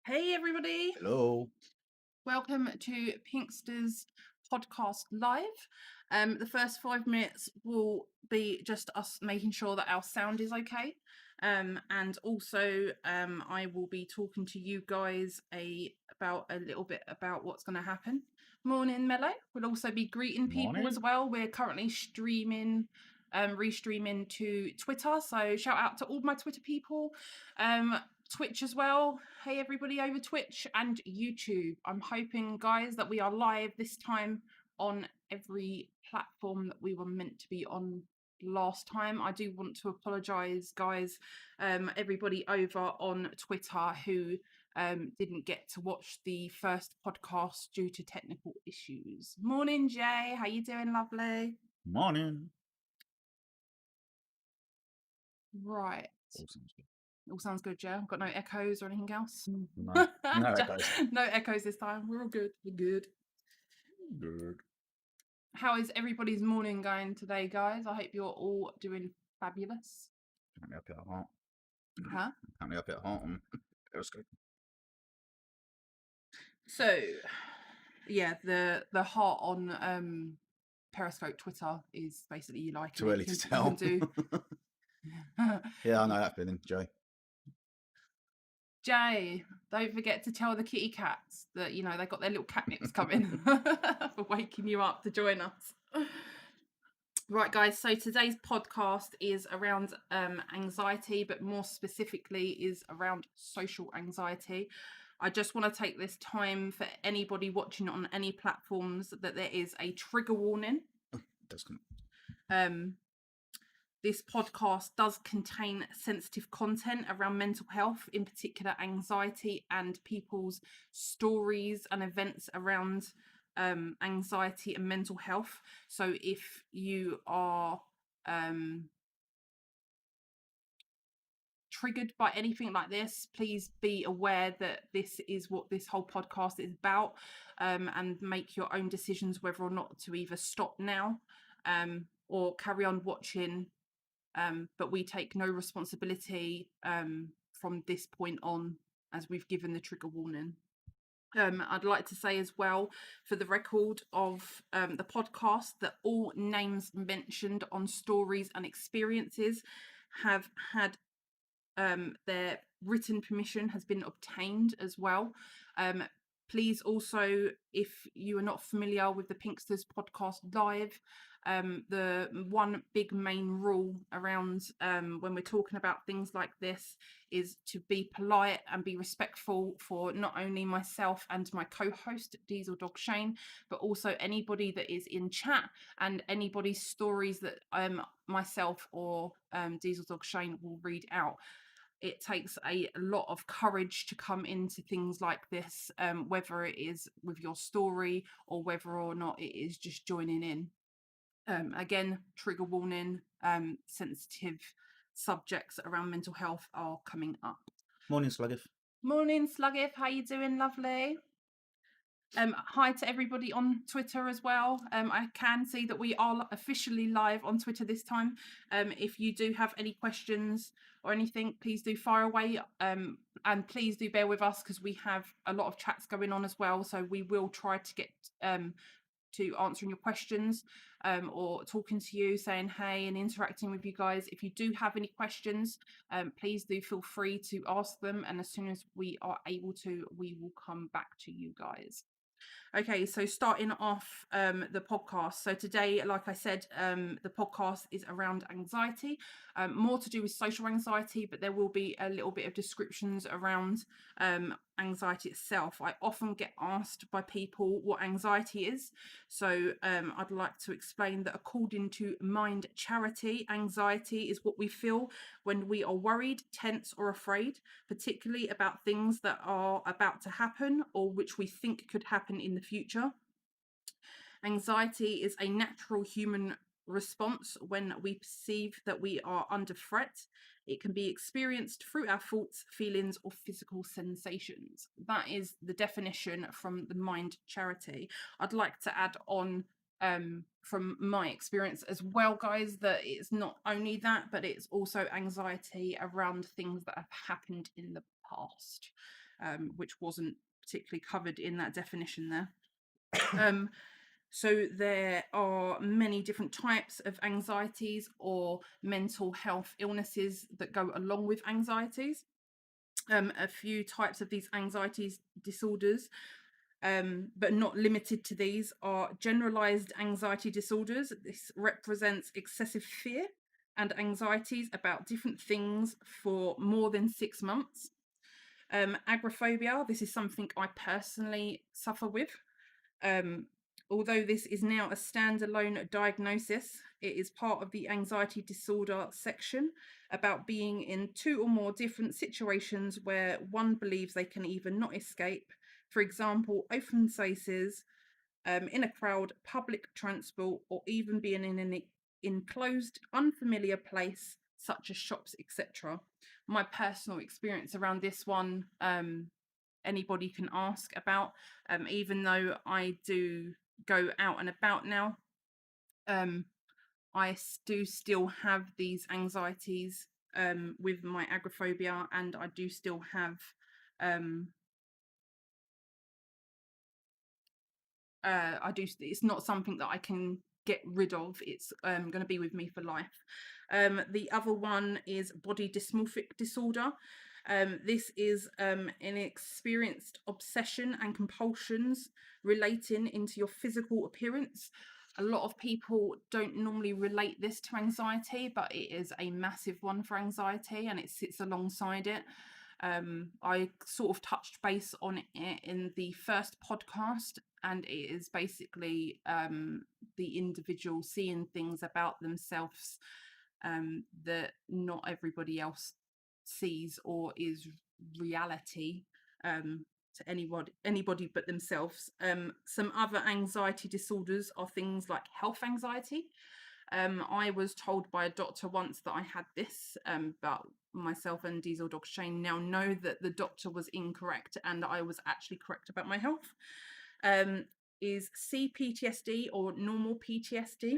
Hey everybody, Hello. welcome to Pinksters podcast live. The first 5 minutes will be just us making sure that our sound is okay. And also I will be talking to you guys about a little bit about what's going to happen. Morning, Mello. We'll also be greeting people as Morning. well. We're currently restreaming to Twitter. So shout out to all my Twitter people. Twitch as well. Hey everybody over Twitch and YouTube. I'm hoping, guys, that we are live this time on every platform that we were meant to be on last time. I do want to apologize, guys, everybody over on Twitter who didn't get to watch the first podcast due to technical issues. Morning, Jay. How you doing, lovely? Morning. Right. All sounds good. All sounds good, Joe. Got no echoes or anything else? No, no echoes. No echoes this time. We're all good. We're good. Good. How is everybody's morning going today, guys? I hope you're all doing fabulous. Currently up at heart. Huh? Currently up at heart on Periscope. So, yeah, the heart on Periscope Twitter is basically you like Too early to tell. Yeah, I know that feeling, Jay. Jay, don't forget to tell the kitty cats that they got their little catnips coming for waking you up to join us. Right, guys, so today's podcast is around anxiety, but more specifically is around social anxiety. I just want to take this time for anybody watching on any platforms that there is a trigger warning. This podcast does contain sensitive content around mental health, in particular anxiety, and people's stories and events around anxiety and mental health. So if you are triggered by anything like this, please be aware that this is what this whole podcast is about, and make your own decisions whether or not to either stop now or carry on watching. But we take no responsibility from this point on, as we've given the trigger warning. I'd like to say as well, for the record of the podcast, that all names mentioned on stories and experiences have had their written permission has been obtained as well. Please also, if you are not familiar with the Pinksters podcast live, the one big main rule around when we're talking about things like this is to be polite and be respectful for not only myself and my co-host Diesel Dog Shane, but also anybody that is in chat and anybody's stories that myself or Diesel Dog Shane will read out. It takes a lot of courage to come into things like this, whether it is with your story or whether or not it is just joining in. Again, trigger warning, sensitive subjects around mental health are coming up. Morning, Sluggiff. Morning, Sluggiff. How you doing, lovely? Hi to everybody on Twitter as well. I can see that we are officially live on Twitter this time. If you do have any questions or anything, please do fire away. And please do bear with us because we have a lot of chats going on as well. So we will try to get to answering your questions or talking to you, saying hey and interacting with you guys. If you do have any questions, please do feel free to ask them. And as soon as we are able to, we will come back to you guys. Okay, so starting off the podcast. So today, like I said, the podcast is around anxiety, more to do with social anxiety, but there will be a little bit of descriptions around anxiety itself. I often get asked by people what anxiety is. So I'd like to explain that according to Mind Charity, anxiety is what we feel when we are worried, tense, or afraid, particularly about things that are about to happen or which we think could happen in the future. Anxiety is a natural human response when we perceive that we are under threat. It can be experienced through our thoughts, feelings, or physical sensations. That is the definition from the Mind Charity. I'd like to add on from my experience as well, guys, that it's not only that, but it's also anxiety around things that have happened in the past. which wasn't particularly covered in that definition there. So there are many different types of anxieties or mental health illnesses that go along with anxieties. A few types of these anxieties disorders, but not limited to these, are generalized anxiety disorders. This represents excessive fear and anxieties about different things for more than 6 months. Agoraphobia, this is something I personally suffer with. Although this is now a standalone diagnosis, it is part of the anxiety disorder section about being in 2 or more different situations where one believes they can either not escape, for example, open spaces, in a crowd, public transport, or even being in an enclosed, unfamiliar place such as shops, etc. My personal experience around this one, anybody can ask about, even though I do go out and about now. I do still have these anxieties with my agoraphobia, and I do still have it's not something that I can get rid of. It's going to be with me for life. The other one is body dysmorphic disorder. This is an experienced obsession and compulsions relating into your physical appearance. A lot of people don't normally relate this to anxiety, but it is a massive one for anxiety, and it sits alongside it. I sort of touched base on it in the first podcast, and it is basically the individual seeing things about themselves that not everybody else sees or is reality to anybody but themselves. Some other anxiety disorders are things like health anxiety. I was told by a doctor once that I had this, but myself and Diesel Dog Shane now know that the doctor was incorrect and I was actually correct about my health. Is CPTSD or normal PTSD,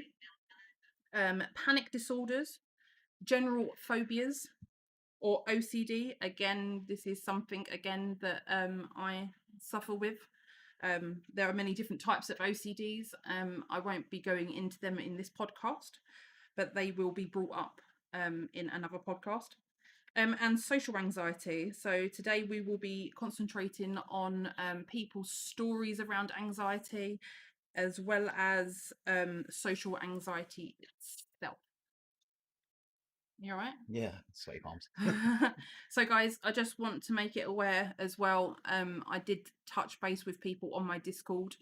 panic disorders, general phobias, or OCD. Again, this is something that I suffer with. There are many different types of OCDs. I won't be going into them in this podcast, but they will be brought up in another podcast. And social anxiety. So today we will be concentrating on people's stories around anxiety, as well as social anxiety itself. You all right? Yeah, sweet arms. So guys, I just want to make it aware as well. I did touch base with people on my Discord,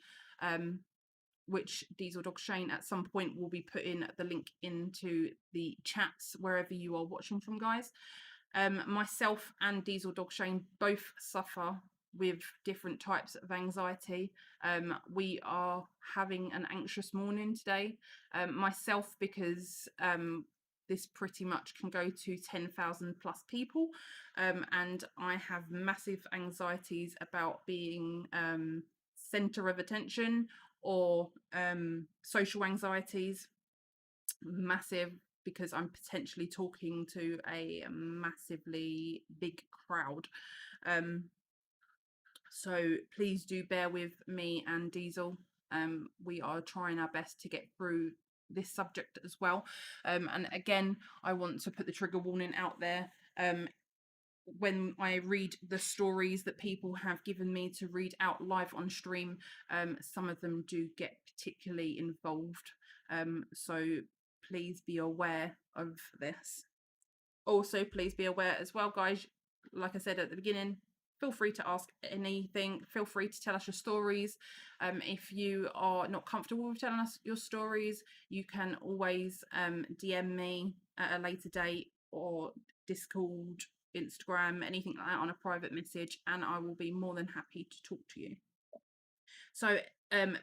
which Diesel Dog Shane at some point will be putting the link into the chats wherever you are watching from, guys. Myself and Diesel Dog Shane both suffer with different types of anxiety. We are having an anxious morning today. Myself, because this pretty much can go to 10,000 plus people, and I have massive anxieties about being center of attention, or social anxieties, massive, because I'm potentially talking to a massively big crowd. So please do bear with me and Diesel. We are trying our best to get through this subject as well. And again, I want to put the trigger warning out there. When I read the stories that people have given me to read out live on stream, some of them do get particularly involved. So please be aware of this. Also, please be aware as well, guys, like I said at the beginning, feel free to ask anything. Feel free to tell us your stories. If you are not comfortable with telling us your stories, you can always DM me at a later date, or Discord, Instagram, anything like that, on a private message, and I will be more than happy to talk to you. So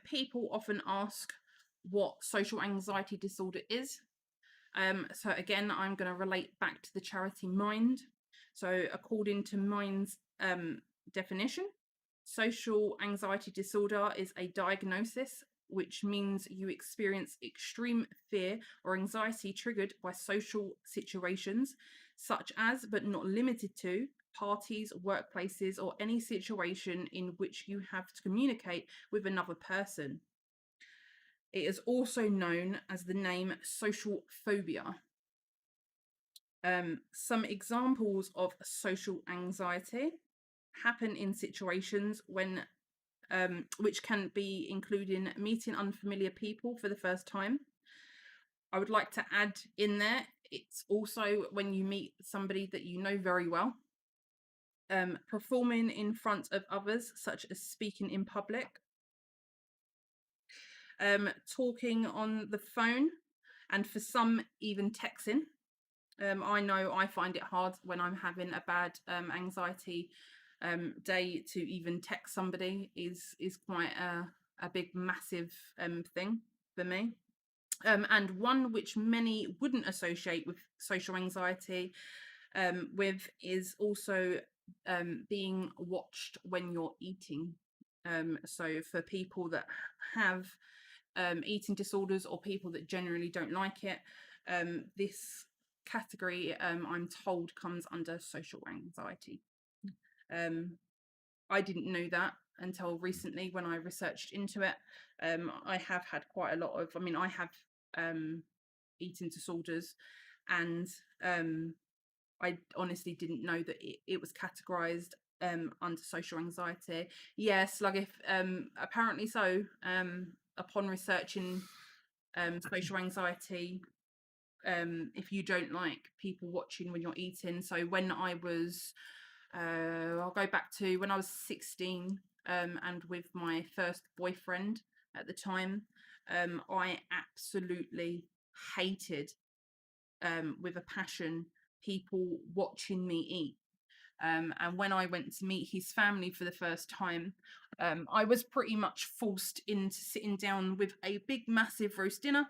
people often ask what social anxiety disorder is. So again, I'm going to relate back to the charity Mind. So according to Mind's definition, social anxiety disorder is a diagnosis which means you experience extreme fear or anxiety triggered by social situations, such as, but not limited to, parties, workplaces, or any situation in which you have to communicate with another person. It is also known as the name social phobia. Some examples of social anxiety happen in situations when which can be including meeting unfamiliar people for the first time. I would like to add in there, it's also when you meet somebody that you know very well. Performing in front of others, such as speaking in public, talking on the phone, and for some, even texting. I know I find it hard when I'm having a bad anxiety day to even text somebody is quite a big, massive thing for me. And one which many wouldn't associate with social anxiety with is also being watched when you're eating. So for people that have eating disorders or people that generally don't like it, this category, I'm told, comes under social anxiety. I didn't know that until recently when I researched into it. I have had quite a lot of, I have eating disorders, and I honestly didn't know that it was categorized under social anxiety. Yes, like if apparently so. Upon researching social anxiety, if you don't like people watching when you're eating. So when I was, I'll go back to when I was 16, and with my first boyfriend at the time, I absolutely hated, with a passion, people watching me eat. And when I went to meet his family for the first time, I was pretty much forced into sitting down with a big, massive roast dinner,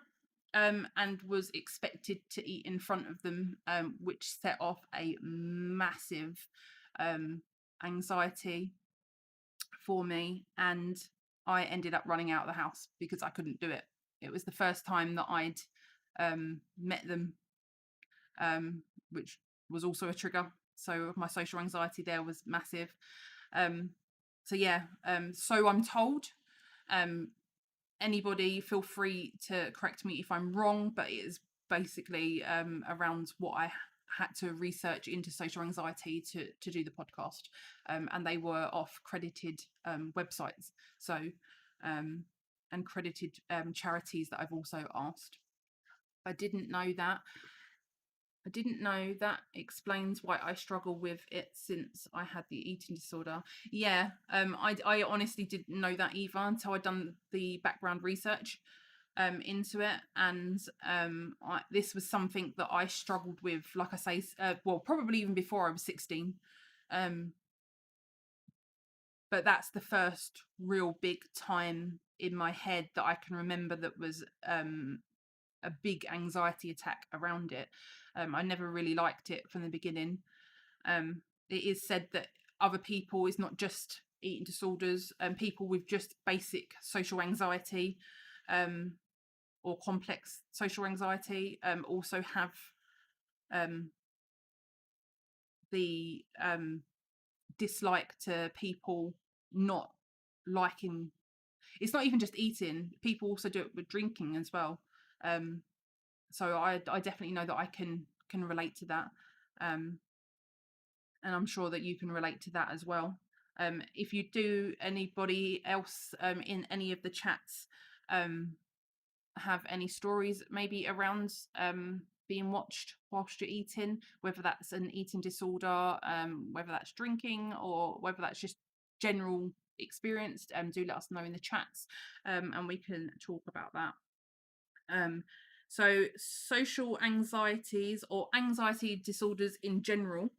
and was expected to eat in front of them, which set off a massive anxiety for me. And I ended up running out of the house because I couldn't do it. It was the first time that I'd met them, which was also a trigger. So my social anxiety there was massive. So yeah, so I'm told. Anybody feel free to correct me if I'm wrong, but it is basically around what I had to research into social anxiety to do the podcast, and they were off credited websites, so and credited charities that I've also asked. I didn't know that. I didn't know that explains why I struggle with it since I had the eating disorder. Yeah, I honestly didn't know that either until I'd done the background research into it, and this was something that I struggled with, like I say, well, probably even before I was 16. But that's the first real big time in my head that I can remember that was a big anxiety attack around it. I never really liked it from the beginning. It is said that other people, is not just eating disorders, people with just basic social anxiety or complex social anxiety also have the dislike to people not liking. It's not even just eating, people also do it with drinking as well. So I definitely know that I can relate to that, and I'm sure that you can relate to that as well. If you do, anybody else in any of the chats have any stories maybe around being watched whilst you're eating, whether that's an eating disorder, whether that's drinking, or whether that's just general experience, do let us know in the chats, and we can talk about that. So social anxieties or anxiety disorders in general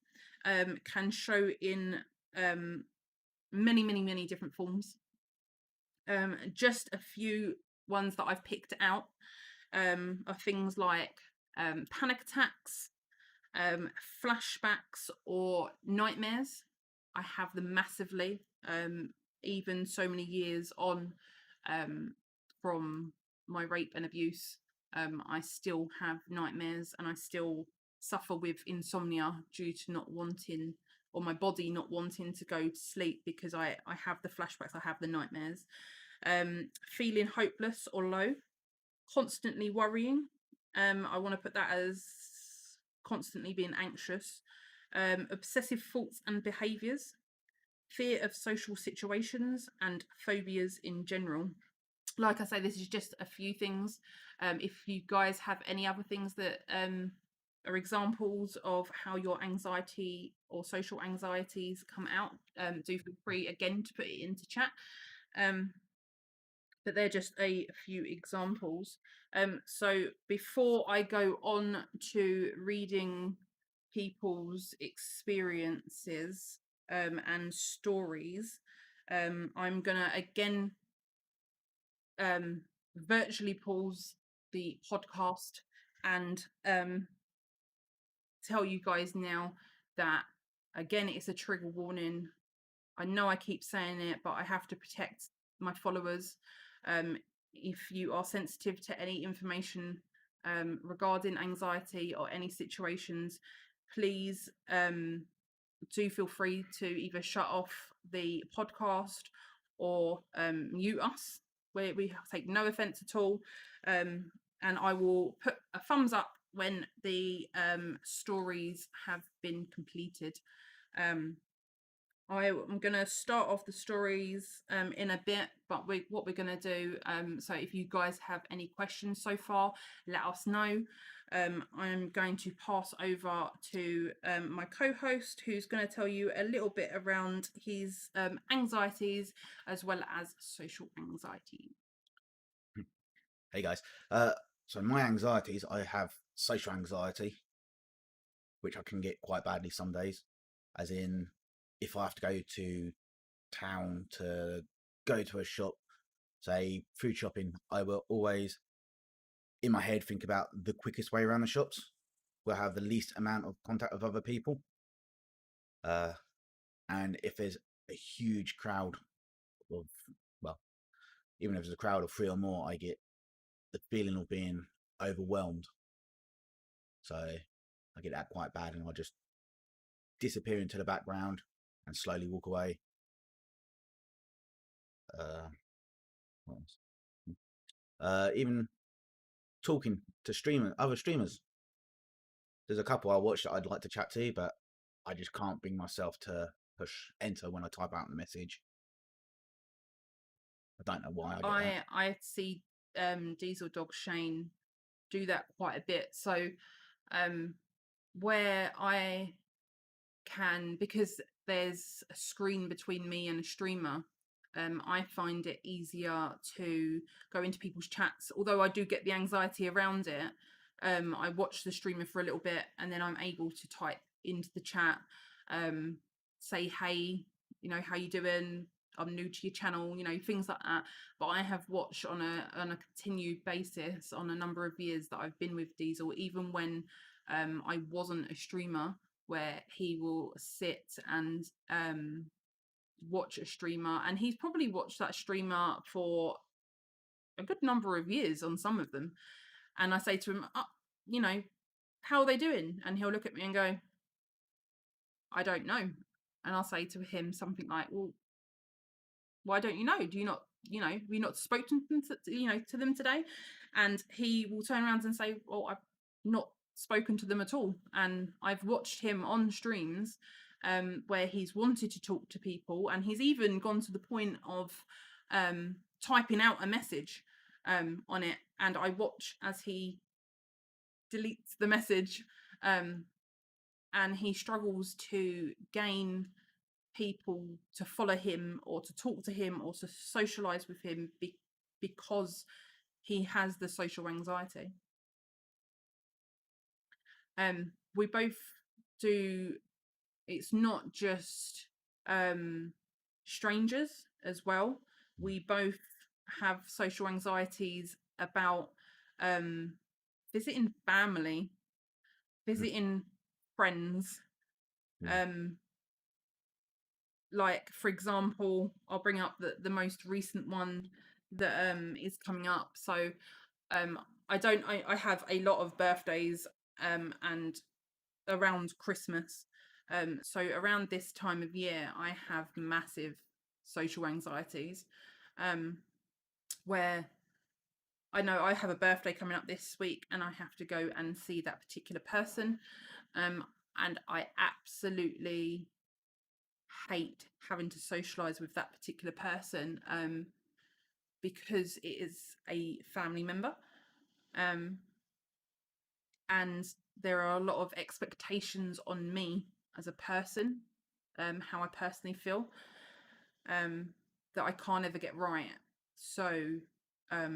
can show in many different forms. Just a few ones that I've picked out are things like panic attacks, flashbacks, or nightmares. I have them massively, even so many years on from my rape and abuse. I still have nightmares, and I still suffer with insomnia due to not wanting or my body not wanting to go to sleep because I have the flashbacks, I have the nightmares. Feeling hopeless or low, constantly worrying. I want to put that as constantly being anxious. Obsessive thoughts and behaviors, fear of social situations, and phobias in general. Like I say, this is just a few things. If you guys have any other things that are examples of how your anxiety or social anxieties come out, do feel free again to put it into chat. But they're just a few examples. So before I go on to reading people's experiences and stories, I'm gonna again virtually pause the podcast and tell you guys now that again it's a trigger warning. I know I keep saying it, but I have to protect my followers. If you are sensitive to any information regarding anxiety or any situations, please do feel free to either shut off the podcast or mute us. We take no offense at all. And I will put a thumbs up when the stories have been completed. I'm going to start off the stories in a bit, but what we're going to do, so if you guys have any questions so far, let us know. I'm going to pass over to my co-host, who's going to tell you a little bit around his anxieties as well as social anxiety. Hey guys. So my anxieties, I have social anxiety, which I can get quite badly some days. As in, if I have to go to town to go to a shop, say food shopping, I will always in my head think about the quickest way around the shops, where I have the least amount of contact with other people. And if there's a huge crowd of, well, even if there's a crowd of 3 or more, I get the feeling of being overwhelmed. So I get that quite bad, and I just disappear into the background and slowly walk away. What else? Even talking to other streamers. There's a couple I watch that I'd like to chat to, but I just can't bring myself to push enter when I type out the message. I don't know why I get that. I see Diesel Dog Shane do that quite a bit. So where I can, because there's a screen between me and a streamer, I find it easier to go into people's chats. Although I do get the anxiety around it, I watch the streamer for a little bit and then I'm able to type into the chat, say, hey, how you doing? I'm new to your channel, things like that. But I have watched on a continued basis on a number of years that I've been with Diesel, even when I wasn't a streamer, where he will sit and watch a streamer, and he's probably watched that streamer for a good number of years on some of them. And I say to him, how are they doing? And he'll look at me and go, I don't know. And I'll say to him something like, well, why don't you know? Do you not, have you not spoken to them today? And he will turn around and say, well, I've not spoken to them at all. And I've watched him on streams where he's wanted to talk to people, and he's even gone to the point of typing out a message on it, and I watch as he deletes the message, and he struggles to gain people to follow him or to talk to him or to socialize with him because he has the social anxiety. We both do. It's not just strangers as well. We both have social anxieties about visiting family, visiting friends. Like, for example, I'll bring up the most recent one that is coming up. So I have a lot of birthdays and around Christmas. So around this time of year, I have massive social anxieties, where I know I have a birthday coming up this week and I have to go and see that particular person. And I absolutely hate having to socialize with that particular person, because it is a family member. And there are a lot of expectations on me as a person, how I personally feel, that I can't ever get right. So I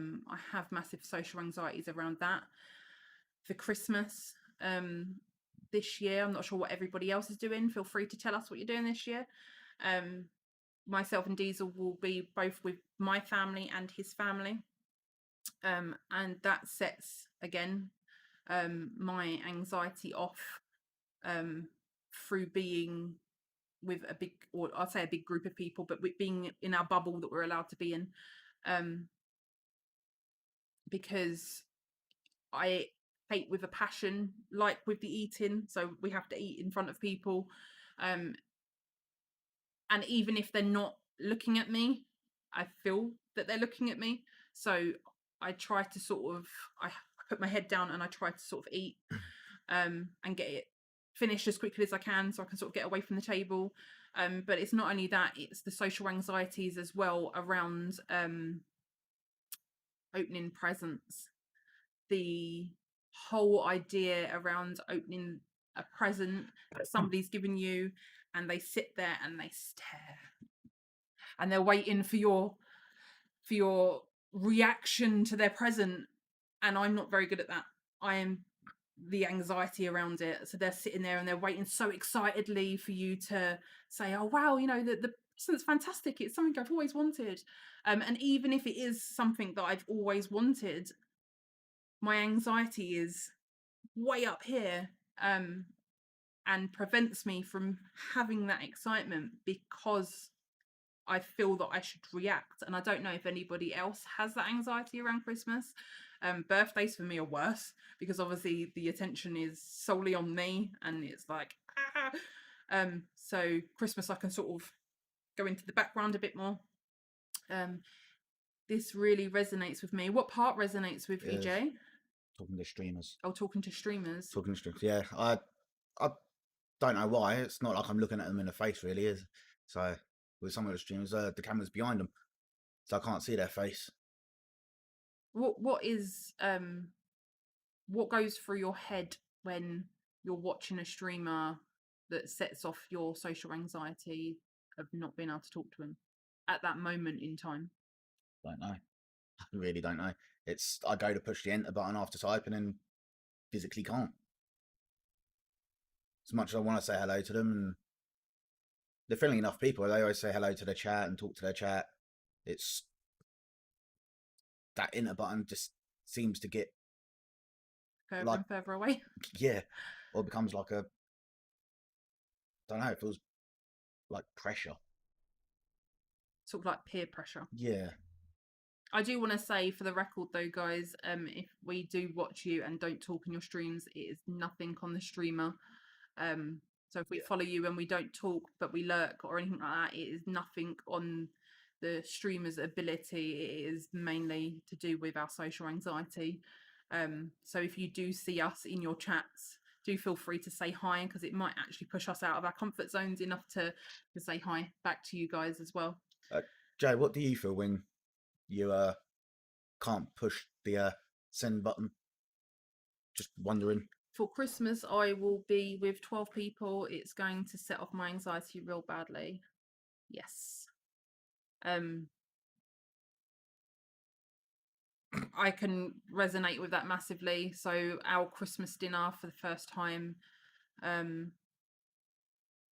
have massive social anxieties around that. For Christmas, this year, I'm not sure what everybody else is doing. Feel free to tell us what you're doing this year. Myself and Diesel will be both with my family and his family. And that sets, again, my anxiety off, through being with a big, or I'd say a big group of people, but with being in our bubble that we're allowed to be in, because I hate with a passion, like with the eating. So we have to eat in front of people, and even if they're not looking at me, I feel that they're looking at me. So I try to I put my head down and I try to sort of eat, and get it finished as quickly as I can, so I can sort of get away from the table. But it's not only that, it's the social anxieties as well around opening presents. The whole idea around opening a present that somebody's given you, and they sit there and they stare and they're waiting for your reaction to their present, and I'm not very good at that. I am the anxiety around it. So they're sitting there and they're waiting so excitedly for you to say, oh wow, the present's fantastic, it's something I've always wanted. And even if it is something that I've always wanted, my anxiety is way up here, and prevents me from having that excitement because I feel that I should react. And I don't know if anybody else has that anxiety around Christmas. Birthdays for me are worse because obviously the attention is solely on me, and it's like, ah. So Christmas I can sort of go into the background a bit more. This really resonates with me. What part resonates with you, Yes. Jay? Talking to streamers. Oh, talking to streamers. Talking to streamers. Yeah, I don't know why. It's not like I'm looking at them in the face, really. Is so with some of the streamers, the camera's behind them, so I can't see their face. What is what goes through your head when you're watching a streamer that sets off your social anxiety of not being able to talk to him at that moment in time? Don't know. I really don't know. It's I go to push the enter button after typing and physically can't. As much as I want to say hello to them, and they're friendly enough people. They always say hello to their chat and talk to their chat. It's that enter button just seems to get Further and further away. Yeah, or it becomes like a, I don't know. It feels like pressure. Sort of like peer pressure. Yeah. I do want to say for the record though, guys, if we do watch you and don't talk in your streams, it is nothing on the streamer. So if we follow you and we don't talk but we lurk or anything like that, it is nothing on the streamer's ability. It is mainly to do with our social anxiety. So if you do see us in your chats, do feel free to say hi, because it might actually push us out of our comfort zones enough to say hi back to you guys as well. Jay, what do you feel when you can't push the send button? Just wondering. For Christmas, I will be with 12 people. It's going to set off my anxiety real badly. Yes. I can resonate with that massively. So our Christmas dinner for the first time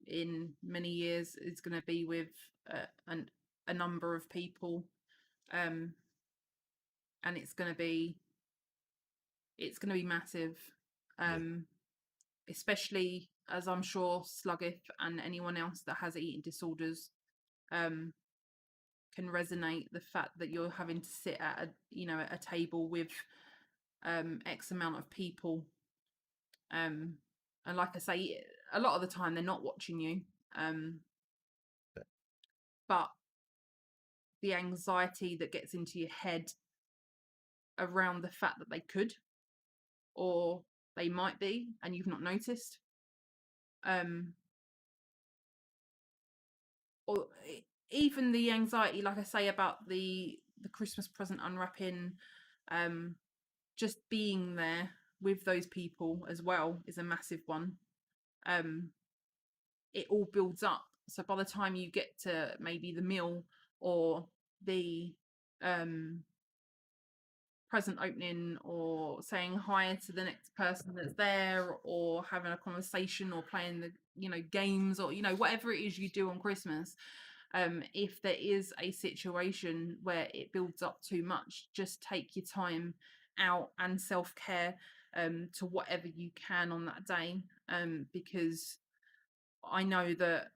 in many years is going to be with a number of people, and it's going to be massive, especially as I'm sure Sluggith and anyone else that has eating disorders can resonate the fact that you're having to sit at a table with X amount of people, and like I say, a lot of the time they're not watching you. Um, But but the anxiety that gets into your head around the fact that they could, or they might be, and you've not noticed. Um, or even the anxiety, like I say, about the Christmas present unwrapping, um, just being there with those people as well is a massive one. It all builds up. So by the time you get to maybe the meal or the um, present opening or saying hi to the next person that's there or having a conversation or playing the games or whatever it is you do on Christmas, if there is a situation where it builds up too much, just take your time out and self-care to whatever you can on that day, because I know that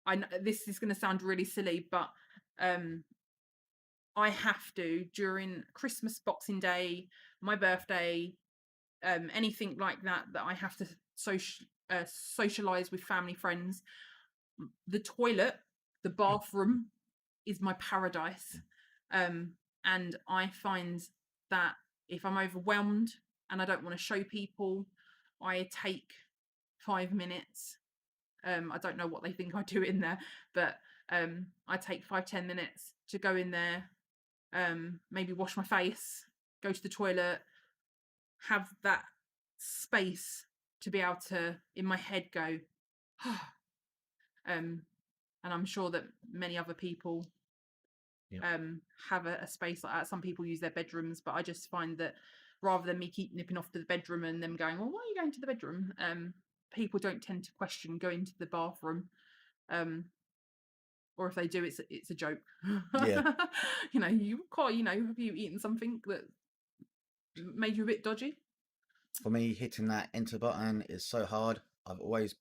I know this is going to sound really silly, but I have to, during Christmas, Boxing Day, my birthday, anything like that I have to socialize with family, friends. The toilet, the bathroom is my paradise. And I find that if I'm overwhelmed and I don't want to show people, I take 5 minutes. I don't know what they think I do in there, but I take 5-10 minutes to go in there, maybe wash my face, go to the toilet, have that space to be able to, in my head, go, and I'm sure that many other people yeah, have a space like that. Some people use their bedrooms, but I just find that rather than me keep nipping off to the bedroom and them going, well, why are you going to the bedroom? People don't tend to question going to the bathroom. Or if they do, it's a joke. yeah. You quite, have you eaten something that made you a bit dodgy? For me, hitting that enter button is so hard. I've always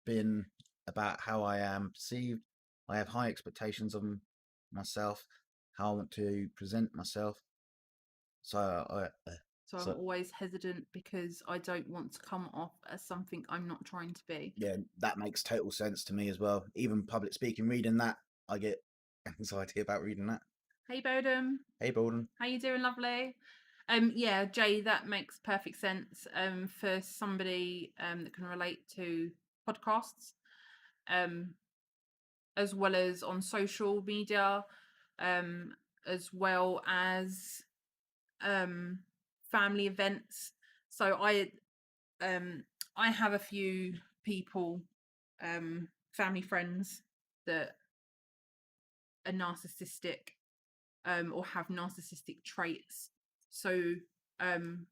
been about how I am perceived. I have high expectations of myself, how I want to present myself. So So I'm so always hesitant because I don't want to come off as something I'm not trying to be. yeah, that makes total sense to me as well. Even public speaking, reading that, I get anxiety about reading that. Hey Bodum, Hey, Bolden. how you doing, lovely? Yeah, Jay, that makes perfect sense. For somebody that can relate to podcasts, um, as well as on social media, um, as well as family events. So I have a few people, family friends that are narcissistic, or have narcissistic traits. So um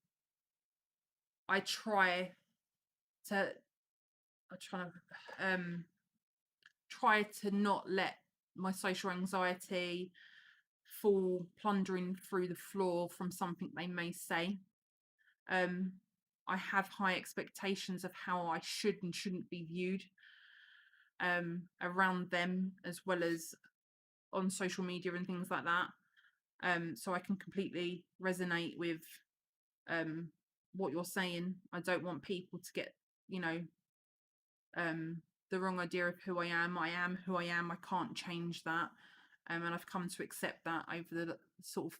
I try to I try to not let my social anxiety fall plundering through the floor from something they may say. Um, I have high expectations of how I should and shouldn't be viewed, around them as well as on social media and things like that. So I can completely resonate with um, what you're saying. I don't want people to get, you know, the wrong idea of who I am. I am who I am. I can't change that. And I've come to accept that over the sort of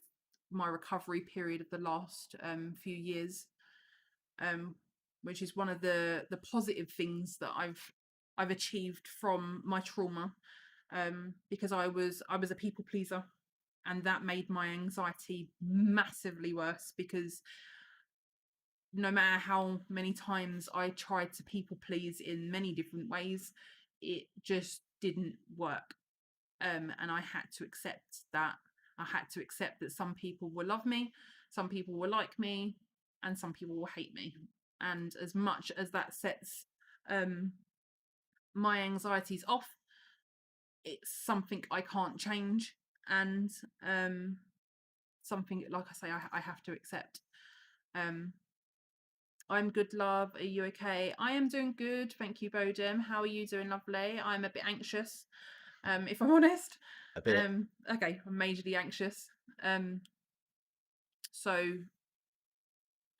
my recovery period of the last few years, um, which is one of the positive things that I've achieved from my trauma, because I was a people pleaser, and that made my anxiety massively worse because no matter how many times I tried to people please in many different ways, it just didn't work. And I had to accept that. I had to accept that some people will love me, some people will like me, and some people will hate me. And as much as that sets um, my anxieties off, it's something I can't change, and something, like I say, I have to accept. Um, I'm good, love. Are you okay? I am doing good. Thank you, Bodum. How are you doing, lovely? I'm a bit anxious, if I'm honest. A bit. Okay, I'm majorly anxious. So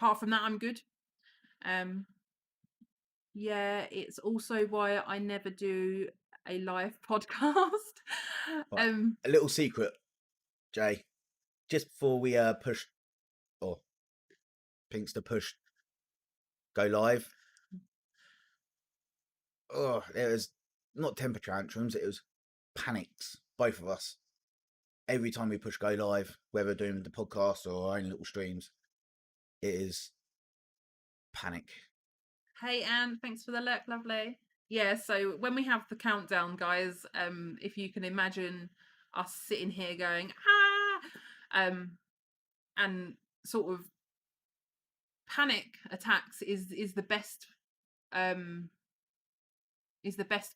apart from that, I'm good. Um, Yeah, it's also why I never do a live podcast. Right. um A little secret, Jay. Just before we push, or Pinkster pushed go live, oh, it was not temper tantrums, it was panics, both of us. Every time we push go live, whether doing the podcast or our own little streams, it is panic. Hey Anne, thanks for the look, lovely. Yeah, so when we have the countdown, guys, if you can imagine us sitting here going and sort of panic attacks is the best um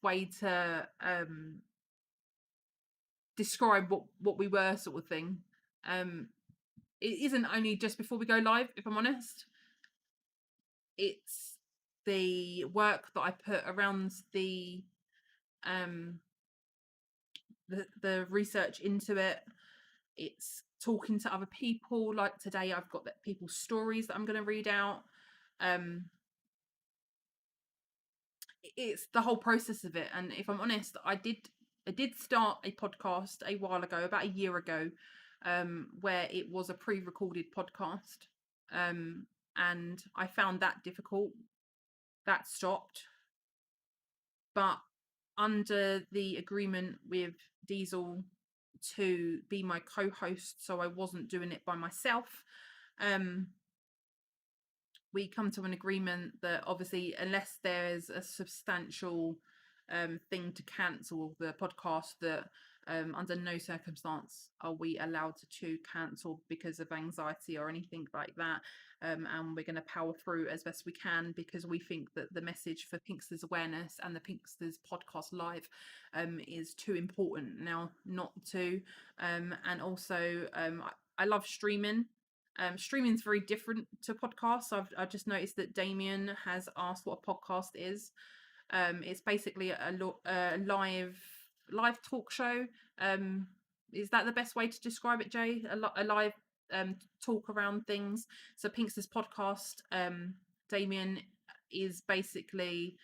way to describe what we were, sort of thing. It isn't only just before we go live, if I'm honest. It's the work that I put around um the research into it. It's talking to other people. Like today, I've got people's stories that I'm going to read out. It's the whole process of it. And if I'm honest, I did start a podcast a while ago, about a year ago, where it was a pre-recorded podcast, and I found that difficult. That stopped. But under the agreement with Diesel to be my co-host, so I wasn't doing it by myself, we come to an agreement that obviously, unless there's a substantial thing to cancel the podcast, that under no circumstance are we allowed to cancel because of anxiety or anything like that. And we're going to power through as best we can, because we think that the message for Pinksters awareness and the Pinksters podcast live is too important now not to. And also, I love streaming. Streaming's very different to podcasts. I've just noticed that Damien has asked what a podcast is. It's basically a live talk show. Is that the best way to describe it, Jay? A live talk around things. So Pinkster's podcast, Damien, is basically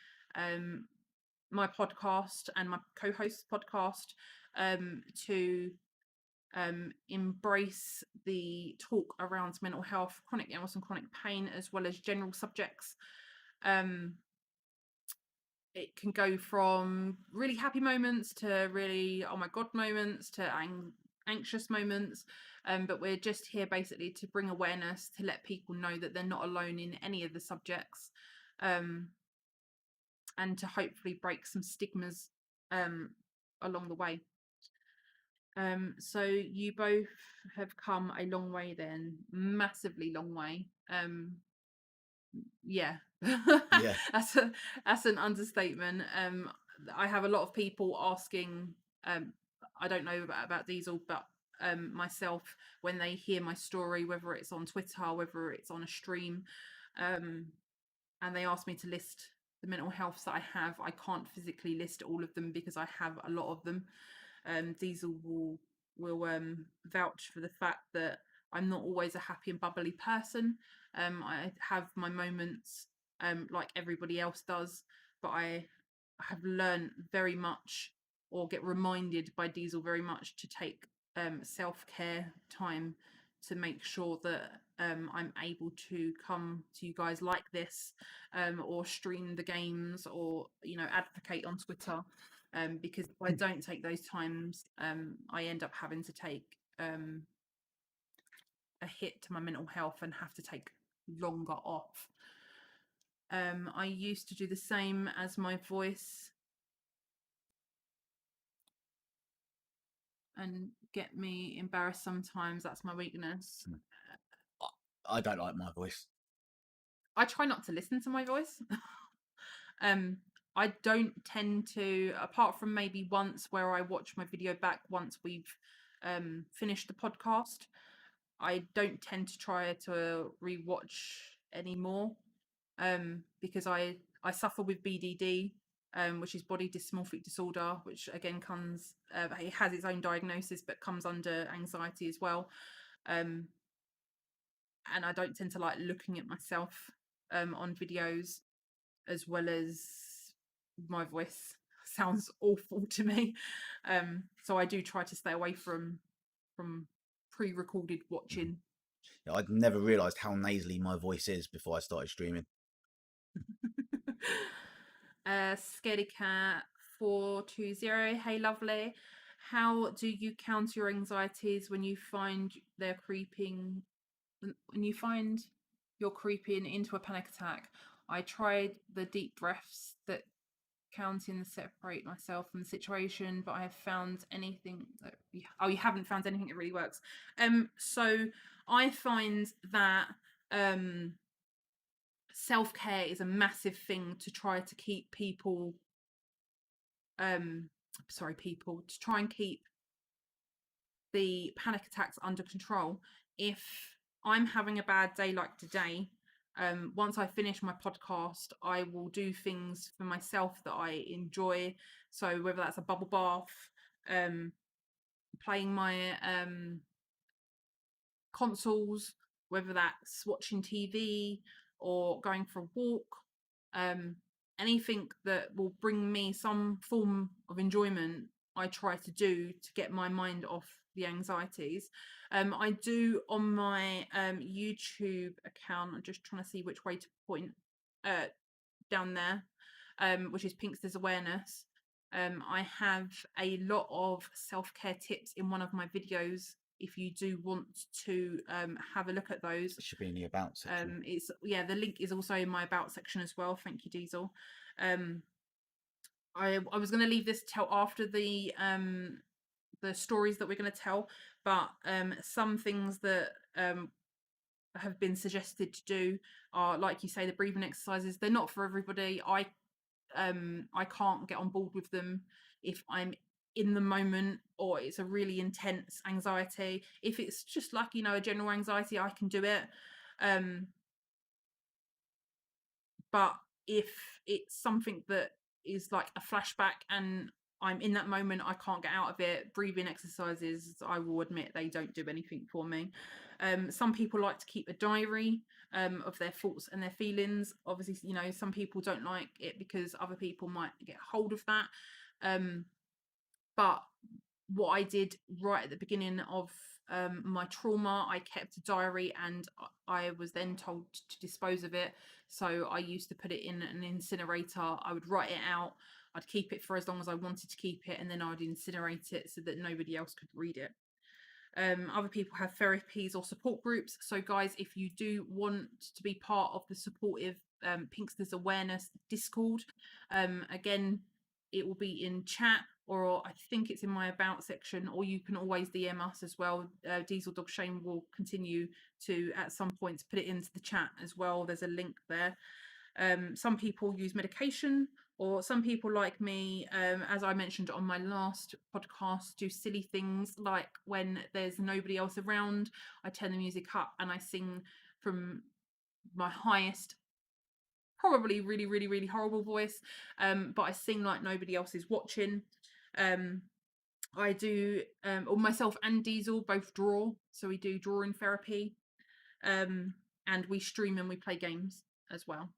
my podcast and my co-host's podcast, to embrace the talk around mental health, chronic illness and chronic pain, as well as general subjects. It can go from really happy moments to really oh my god moments to anxious moments, but we're just here basically to bring awareness, to let people know that they're not alone in any of the subjects, and to hopefully break some stigmas along the way. So you both have come a long way then, massively long way. Yeah. Yeah. That's an understatement. I have a lot of people asking, I don't know about Diesel, but myself, when they hear my story, whether it's on Twitter, whether it's on a stream, and they ask me to list the mental healths that I have, I can't physically list all of them because I have a lot of them. Diesel will vouch for the fact that I'm not always a happy and bubbly person. I have my moments, like everybody else does, but I have learned very much, or get reminded by Diesel very much, to take self-care time to make sure that I'm able to come to you guys like this, or stream the games, or advocate on Twitter. Because if I don't take those times, I end up having to take a hit to my mental health and have to take longer off. I used to do the same as my voice and get me embarrassed sometimes. That's my weakness. I don't like my voice. I try not to listen to my voice. I don't tend to, apart from maybe once where I watch my video back once we've finished the podcast, I don't tend to try to rewatch anymore, because I suffer with BDD, which is body dysmorphic disorder, which again comes, it has its own diagnosis, but comes under anxiety as well. And I don't tend to like looking at myself on videos. as well as my voice sounds awful to me. So I do try to stay away from pre-recorded watching. Yeah, I'd never realised how nasally my voice is before I started streaming. Scaredy Cat 420. Hey, lovely. How do you counter your anxieties when you find they're creeping? When you find you're creeping into a panic attack? I tried the deep breaths that counting to separate myself from the situation, but I have found anything that you haven't found anything that really works. So I find that self-care is a massive thing to try to keep people to try and keep the panic attacks under control. If I'm having a bad day like today, once I finish my podcast, I will do things for myself that I enjoy. So whether that's a bubble bath, playing my consoles, whether that's watching TV or going for a walk, um, anything that will bring me some form of enjoyment, I try to do to get my mind off the anxieties. I do on my YouTube account. I'm just trying to see which way to point down there, which is Pinksters Awareness. I have a lot of self-care tips in one of my videos. If you do want to have a look at those, It should be in the about section. it's the link is also in my about section as well. Thank you, Diesel. I was going to leave this till after the stories that we're going to tell, but some things that have been suggested to do are, like you say, the breathing exercises. They're not for everybody. I can't get on board with them if I'm in the moment or it's a really intense anxiety. If it's just like, a general anxiety, I can do it. But if it's something that is like a flashback and I'm in that moment, I can't get out of it. Breathing exercises, I will admit, they don't do anything for me. Some people like to keep a diary of their thoughts and their feelings. Obviously, some people don't like it because other people might get hold of that. But what I did right at the beginning of my trauma, I kept a diary and I was then told to dispose of it. So I used to put it in an incinerator. I would write it out. I'd keep it for as long as I wanted to keep it, and then I would incinerate it so that nobody else could read it. Other people have therapies or support groups. So, guys, if you do want to be part of the supportive Pinksters Awareness Discord, again, it will be in chat, or I think it's in my about section, or you can always DM us as well. Diesel Dog Shane will continue to, at some points, put it into the chat as well. There's a link there. Some people use medication, or some people like me, as I mentioned on my last podcast, do silly things like when there's nobody else around, I turn the music up and I sing from my highest, probably really, really, really horrible voice, but I sing like nobody else is watching. I do, or myself and Diesel both draw, so we do drawing therapy, and we stream and we play games as well.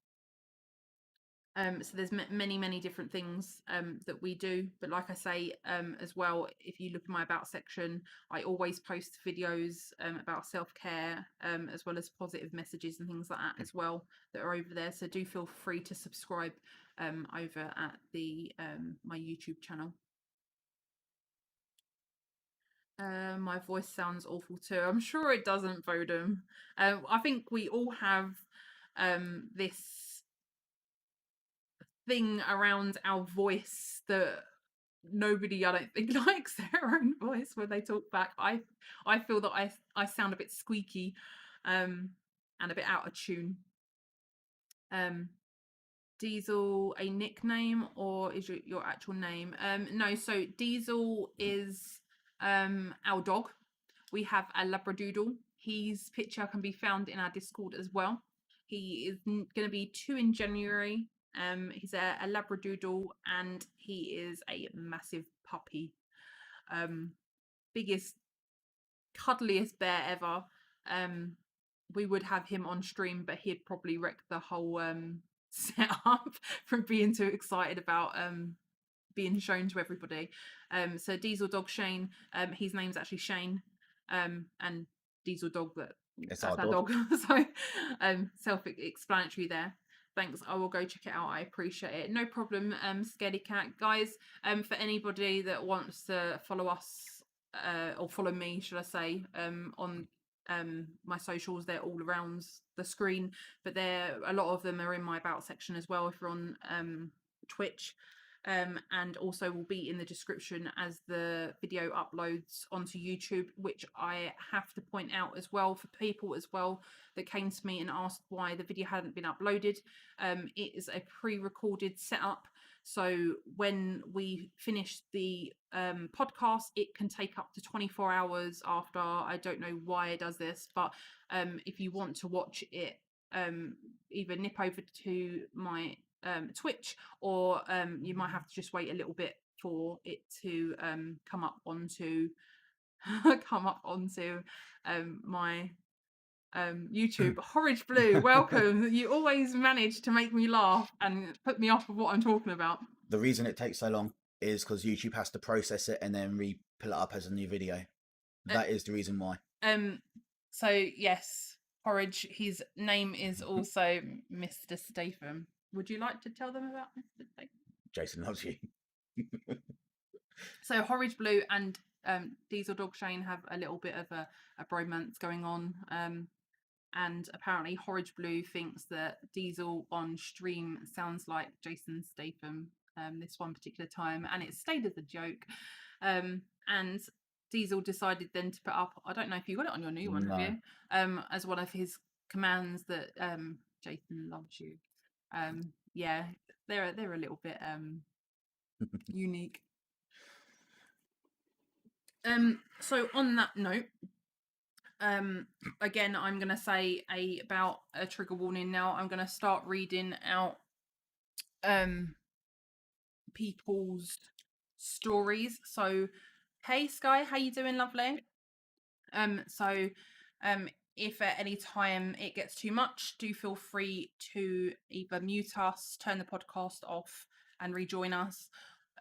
So there's many different things that we do, but like I say, as well, if you look at my about section, I always post videos about self-care, as well as positive messages and things like that as well, that are over there. So do feel free to subscribe over at the my YouTube channel. My voice sounds awful too. I'm sure it doesn't, Vodum. I think we all have this thing around our voice that nobody, I don't think, likes their own voice when they talk back. I feel that I sound a bit squeaky and a bit out of tune. Diesel a nickname, or is it your actual name? No, so Diesel is our dog. We have a Labradoodle. His picture can be found in our Discord as well. He is going to be 2 in January. He's a Labradoodle and he is a massive puppy. Biggest, cuddliest bear ever. We would have him on stream, but he'd probably wreck the whole set up from being too excited about being shown to everybody. So Diesel Dog Shane, his name's actually Shane, and Diesel Dog, It's that's our our dog. dog. So self-explanatory there. Thanks. I will go check it out. I appreciate it. No problem, Scaredy Cat. Guys, for anybody that wants to follow us, or follow me, should I say, on my socials, they're all around the screen, but a lot of them are in my about section as well if you're on Twitch. And also will be in the description as the video uploads onto YouTube, which I have to point out as well for people as well that came to me and asked why the video hadn't been uploaded. It is a pre-recorded setup, so when we finish the podcast, it can take up to 24 hours after. I don't know why it does this, but if you want to watch it, either nip over to my Twitch, or you might have to just wait a little bit for it to come up onto my YouTube. Horrid Blue, welcome. You always manage to make me laugh and put me off of what I'm talking about. The reason it takes so long is because YouTube has to process it and then pull it up as a new video. That is the reason why. So yes, Porridge, his name is also Mr. Statham. Would you like to tell them about Mr. Statham? Jason loves you. So Horrid Blue and Diesel Dog Shane have a little bit of a bromance going on. And apparently Horrid Blue thinks that Diesel on stream sounds like Jason Statham this one particular time, and it stayed as a joke. And Diesel decided then to put up, I don't know if you got it on your new one, have you? As one of his commands that Jason loves you. Yeah, they're a little bit unique. So on that note, again, I'm going to say about a trigger warning now. I'm going to start reading out people's stories. So hey Sky, how you doing, lovely? So if at any time it gets too much, do feel free to either mute us, turn the podcast off and rejoin us.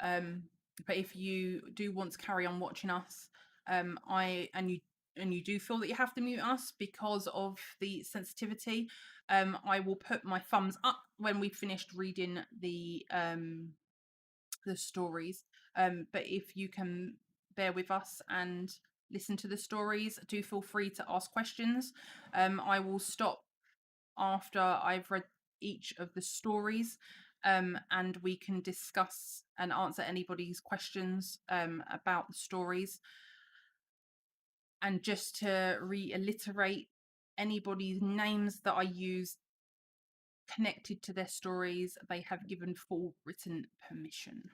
But if you do want to carry on watching us, you do feel that you have to mute us because of the sensitivity, I will put my thumbs up when we've finished reading the stories. But if you can bear with us and listen to the stories, do feel free to ask questions. I will stop after I've read each of the stories, and we can discuss and answer anybody's questions about the stories. And just to reiterate, anybody's names that I use connected to their stories, they have given full written permission.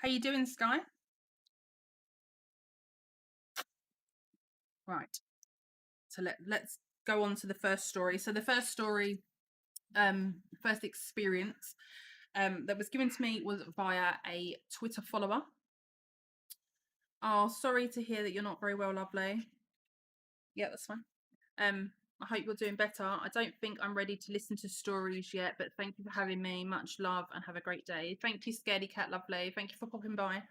How you doing, Sky? Right. So let's go on to the first story. So the first story, first experience that was given to me was via a Twitter follower. Oh, sorry to hear that you're not very well, lovely. Yeah, that's fine. I hope you're doing better. I don't think I'm ready to listen to stories yet, but thank you for having me. Much love and have a great day. Thank you, Scaredy Cat, lovely. Thank you for popping by.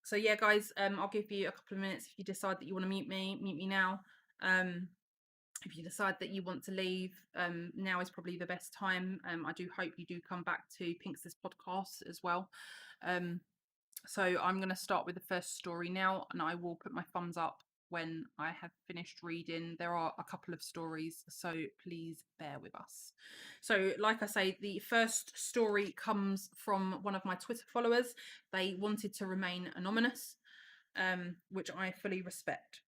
So yeah, guys, I'll give you a couple of minutes if you decide that you want to mute me now. If you decide that you want to leave, now is probably the best time. I do hope you do come back to Pinksters podcast as well. So I'm going to start with the first story now, and I will put my thumbs up when I have finished reading. There are a couple of stories, so please bear with us. So like I say, the first story comes from one of my Twitter followers. They wanted to remain anonymous, which I fully respect.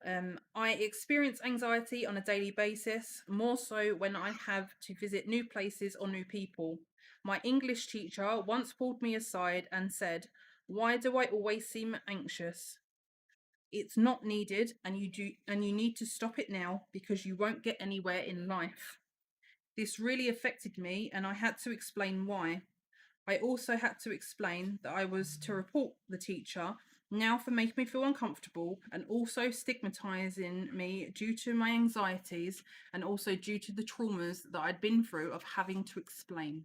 I experience anxiety on a daily basis, more so when I have to visit new places or new people. My English teacher once pulled me aside and said, "Why do I always seem anxious? It's not needed, and you need to stop it now because you won't get anywhere in life." This really affected me, and I had to explain why. I also had to explain that I was to report the teacher now for making me feel uncomfortable and also stigmatizing me due to my anxieties and also due to the traumas that I'd been through of having to explain.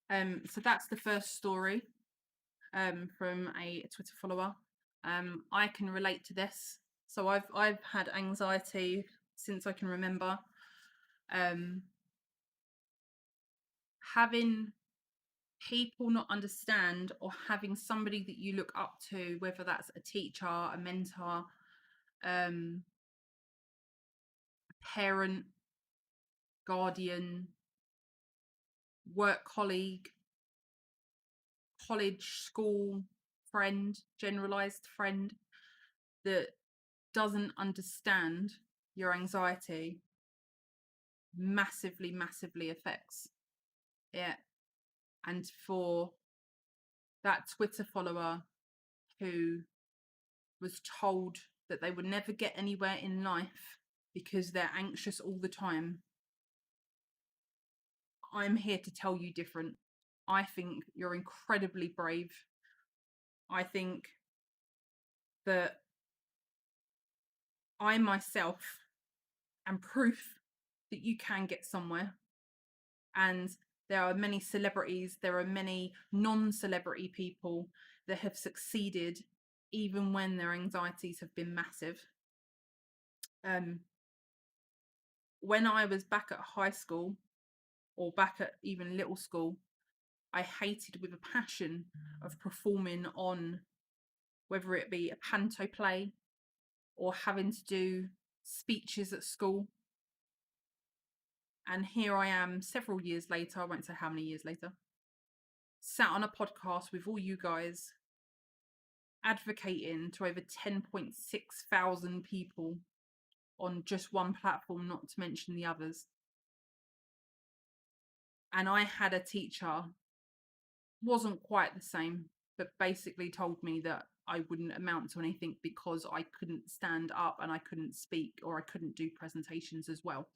So that's the first story from a Twitter follower. I can relate to this. So I've had anxiety since I can remember. Having people not understand, or having somebody that you look up to, whether that's a teacher, a mentor, a parent, guardian, work colleague, college, school friend, generalized friend, that doesn't understand your anxiety, massively affects it. And for that Twitter follower who was told that they would never get anywhere in life because they're anxious all the time, I'm here to tell you different. I think you're incredibly brave. I think that I myself am proof that you can get somewhere. And there are many celebrities, there are many non-celebrity people that have succeeded even when their anxieties have been massive. When I was back at high school, or back at even little school, I hated with a passion of performing on, whether it be a panto play or having to do speeches at school. And here I am several years later, I won't say how many years later, sat on a podcast with all you guys, advocating to over 10.6 thousand people on just one platform, not to mention the others. And I had a teacher, wasn't quite the same, but basically told me that I wouldn't amount to anything because I couldn't stand up and I couldn't speak, or I couldn't do presentations as well.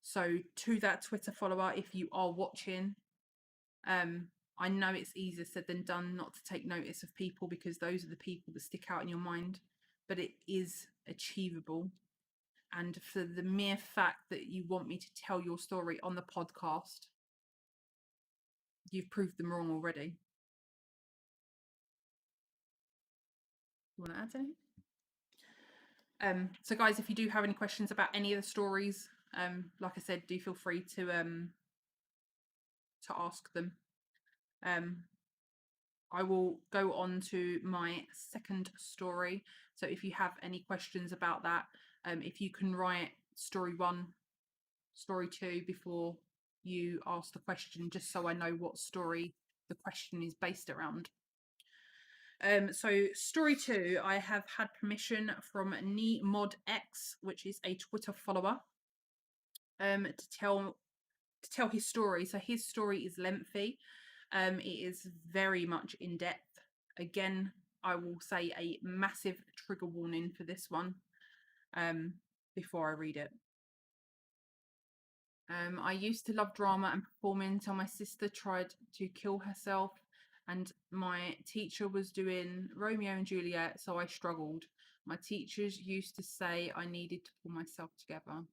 So to that Twitter follower, if you are watching, I know it's easier said than done not to take notice of people, because those are the people that stick out in your mind, but it is achievable. And for the mere fact that you want me to tell your story on the podcast, you've proved them wrong already. You want to add anything? So guys, if you do have any questions about any of the stories, like I said, do feel free to ask them. I will go on to my second story. So if you have any questions about that, if you can write story 1, story 2 before you ask the question, just so I know what story the question is based around. So story 2, I have had permission from NeModX, which is a Twitter follower, to tell his story. So his story is lengthy. It is very much in depth. Again, I will say a massive trigger warning for this one before I read it. I used to love drama and performing until my sister tried to kill herself, and my teacher was doing Romeo and Juliet, so I struggled. My teachers used to say I needed to pull myself together.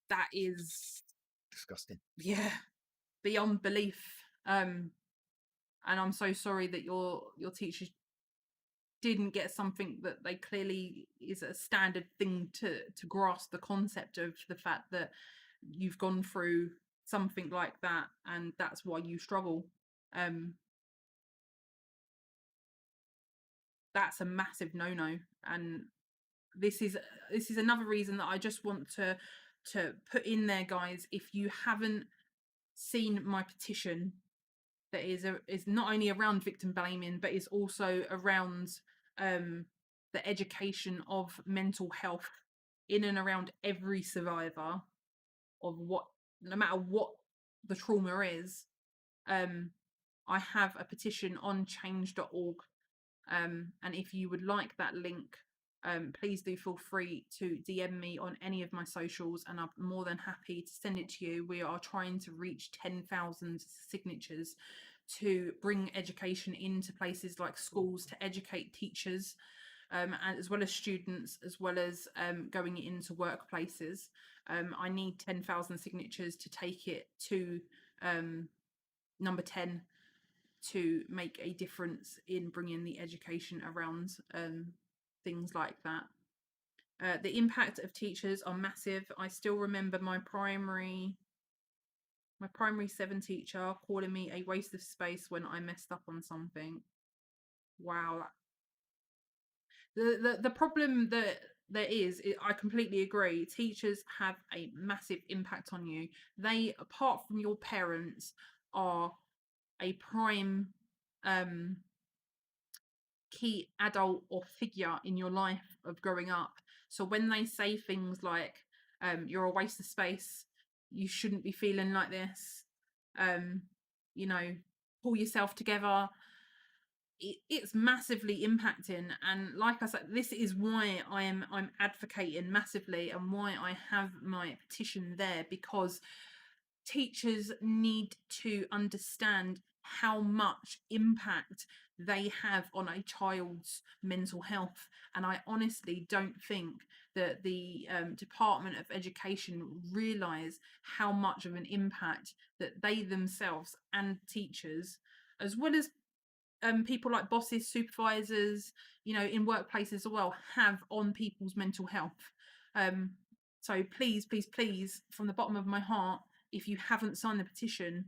That is Disgusting. Yeah, beyond belief. And I'm so sorry that your teachers didn't get something that they clearly is a standard thing to grasp the concept of the fact that you've gone through something like that and that's why you struggle. That's a massive no-no, and this is another reason that I just want to put in there, guys. If you haven't seen my petition, that is not only around victim blaming, but is also around the education of mental health in and around every survivor of what, no matter what the trauma is. I have a petition on change.org, and if you would like that link, please do feel free to DM me on any of my socials, and I'm more than happy to send it to you. We are trying to reach 10,000 signatures to bring education into places like schools, to educate teachers, and as well as students, as well as going into workplaces. I need 10,000 signatures to take it to number 10, to make a difference in bringing the education around things like that. The impact of teachers are massive. I still remember my primary 7 teacher calling me a waste of space when I messed up on something. Wow. The problem that there is, I completely agree. Teachers have a massive impact on you. They, apart from your parents, are a prime key adult or figure in your life of growing up. So when they say things like, you're a waste of space, you shouldn't be feeling like this, you know, pull yourself together, it's massively impacting. And like I said, this is why I'm advocating massively, and why I have my petition there, because teachers need to understand how much impact they have on a child's mental health. And I honestly don't think that the Department of Education realise how much of an impact that they themselves, and teachers, as well as people like bosses, supervisors, in workplaces as well, have on people's mental health. So please, please, please, from the bottom of my heart, if you haven't signed the petition,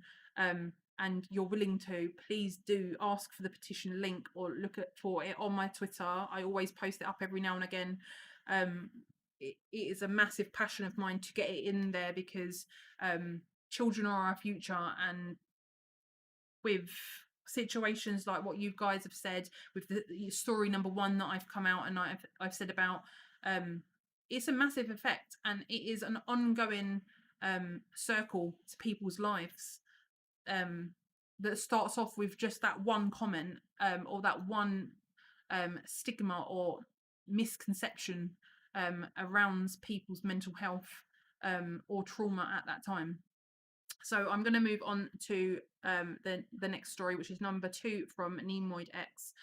and you're willing to, please do ask for the petition link, or look for it on my Twitter. I always post it up every now and again. It is a massive passion of mine to get it in there, because children are our future, and with situations like what you guys have said, with the story number 1 that I've come out and I've said about, it's a massive effect, and it is an ongoing circle to people's lives, that starts off with just that one comment, or that one stigma or misconception around people's mental health, or trauma at that time. So I'm going to move on to the next story, which is number 2 from Nemoid X.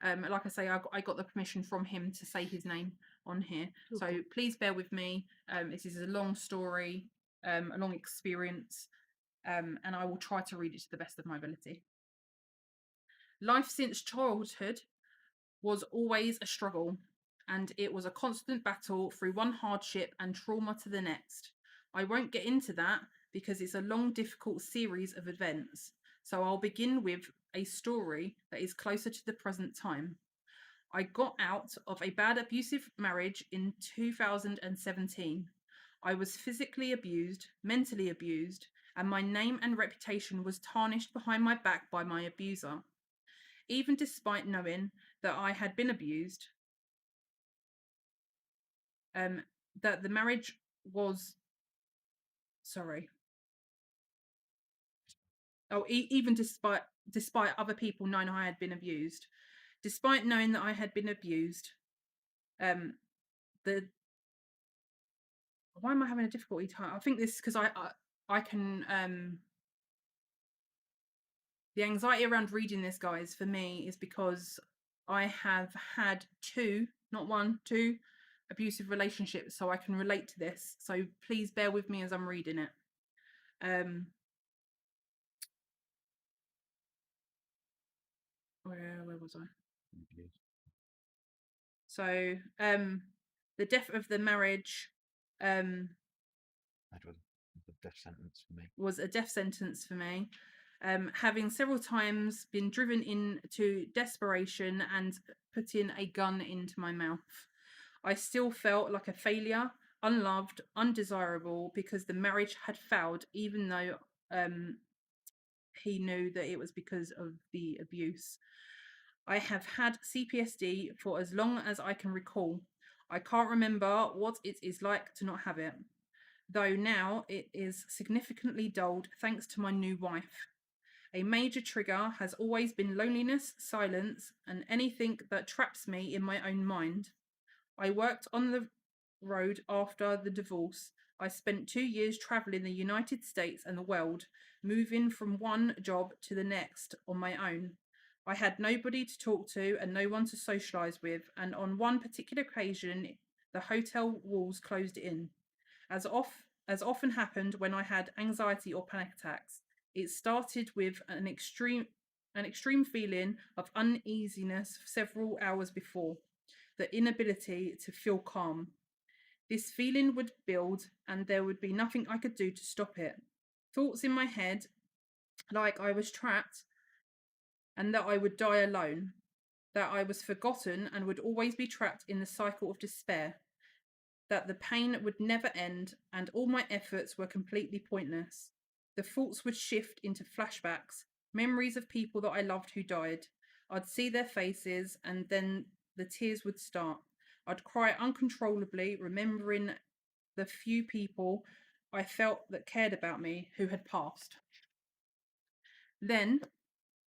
Like I say, I got the permission from him to say his name on here. So please bear with me. This is a long story, a long experience, and I will try to read it to the best of my ability. Life since childhood was always a struggle, and it was a constant battle through one hardship and trauma to the next. I won't get into that because it's a long, difficult series of events, so I'll begin with a story that is closer to the present time. I got out of a bad abusive marriage in 2017. I was physically abused, mentally abused, and my name and reputation was tarnished behind my back by my abuser. Even despite knowing that I had been abused, that the marriage was even despite other people knowing I had been abused, despite knowing that I had been abused, the why am I having a difficulty time? I think this because I can the anxiety around reading this, guys, for me is because I have had 2, not 1, 2 abusive relationships, so I can relate to this. So please bear with me as I'm reading it. Where was I? So the death of the marriage That was a death sentence for me. Was a death sentence for me. Having several times been driven into desperation and putting a gun into my mouth. I still felt like a failure, unloved, undesirable, because the marriage had failed, even though he knew that it was because of the abuse. I have had CPSD for as long as I can recall. I can't remember what it is like to not have it, though now it is significantly dulled thanks to my new wife. A major trigger has always been loneliness, silence, and anything that traps me in my own mind. I worked on the road after the divorce. I spent 2 years traveling the United States and the world, moving from one job to the next on my own. I had nobody to talk to and no one to socialize with, and on one particular occasion, the hotel walls closed in. As often happened when I had anxiety or panic attacks, it started with an extreme feeling of uneasiness several hours before, the inability to feel calm. This feeling would build, and there would be nothing I could do to stop it. Thoughts in my head, like I was trapped and that I would die alone, that I was forgotten and would always be trapped in the cycle of despair, that the pain would never end and all my efforts were completely pointless. The thoughts would shift into flashbacks, memories of people that I loved who died. I'd see their faces and then the tears would start. I'd cry uncontrollably, remembering the few people I felt that cared about me who had passed. Then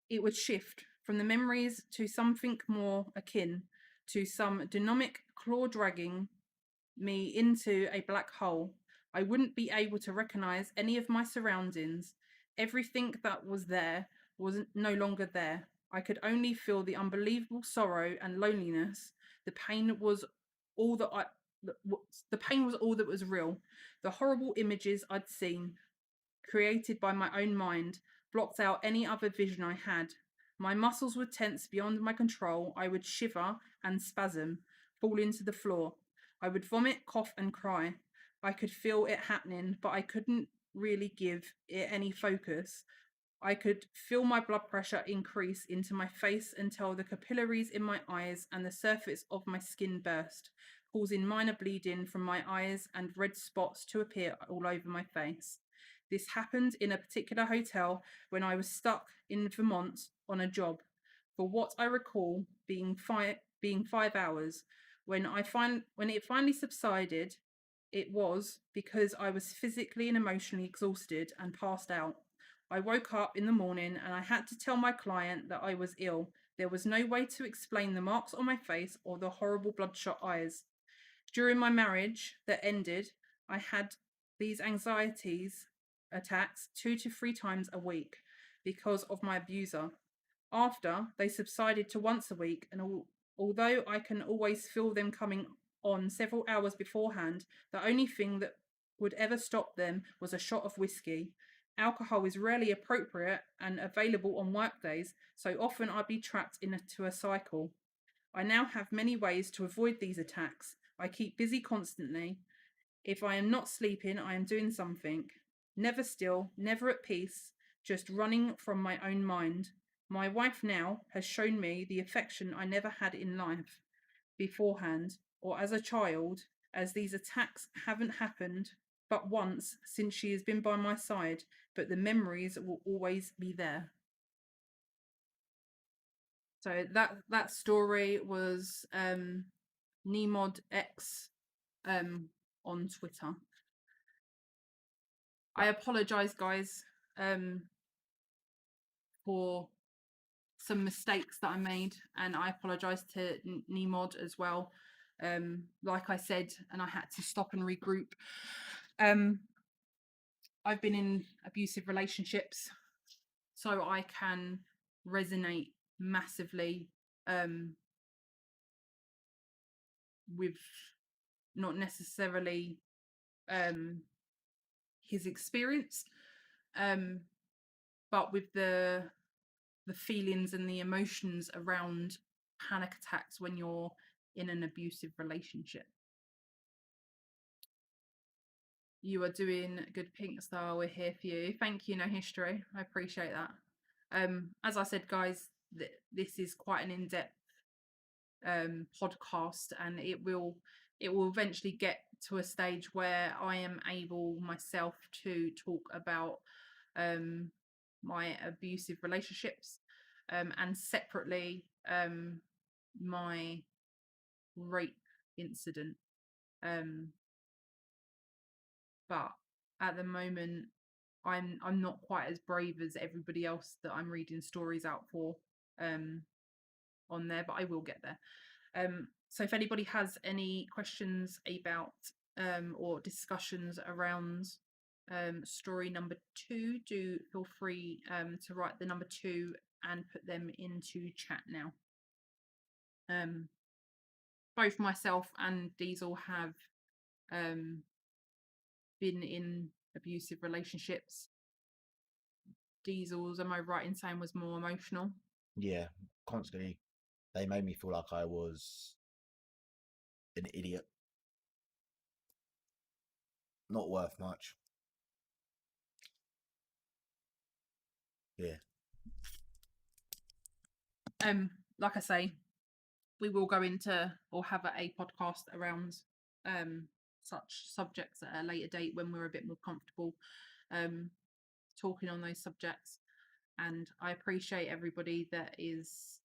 it would shift from the memories to something more akin to some dynamic claw dragging me into a black hole. I wouldn't be able to recognize any of my surroundings. Everything that was there was no longer there. I could only feel the unbelievable sorrow and loneliness. The pain was all that I the pain was all that was real. The horrible images I'd seen, created by my own mind, blocked out any other vision I had. My muscles were tense beyond my control. I would shiver and spasm, fall into the floor. I would vomit, cough, and cry. I could feel it happening, but I couldn't really give it any focus. I could feel my blood pressure increase into my face until the capillaries in my eyes and the surface of my skin burst, causing minor bleeding from my eyes and red spots to appear all over my face. This happened in a particular hotel when I was stuck in Vermont on a job, for what I recall being 5 hours. When it finally subsided, it was because I was physically and emotionally exhausted and passed out. I woke up in the morning and I had to tell my client that I was ill. There was no way to explain the marks on my face or the horrible bloodshot eyes. During my marriage that ended, I had these anxieties attacks 2 to 3 times a week because of my abuser. After, they subsided to once a week, and although I can always feel them coming on several hours beforehand, the only thing that would ever stop them was a shot of whiskey. Alcohol is rarely appropriate and available on workdays, so often I'd be trapped into a cycle. I now have many ways to avoid these attacks. I keep busy constantly. If I am not sleeping, I am doing something. Never still, never at peace, just running from my own mind. My wife now has shown me the affection I never had in life beforehand or as a child, as these attacks haven't happened but once since she has been by my side, but the memories will always be there. So that story was Nemod X on Twitter. I apologize, guys, for some mistakes that I made, and I apologize to Nemod as well. Like I said, and I had to stop and regroup. I've been in abusive relationships, so I can resonate massively with not necessarily his experience, but with the feelings and the emotions around panic attacks when you're in an abusive relationship. You are doing good, Pinkster. We're here for you. Thank you, No History. I appreciate that. As I said, guys, this is quite an in-depth podcast, and it will eventually get to a stage where I am able myself to talk about my abusive relationships, and separately my rape incident. But at the moment, I'm not quite as brave as everybody else that I'm reading stories out for on there, but I will get there. So if anybody has any questions about or discussions around story number 2, do feel free to write the number 2 and put them into chat now. Both myself and Diesel have been in abusive relationships. Diesel's, am I right in saying, was more emotional? Yeah, constantly. They made me feel like I was an idiot, not worth much. Yeah. Like I say, we will go into or have a podcast around such subjects at a later date when we're a bit more comfortable talking on those subjects. And I appreciate everybody that is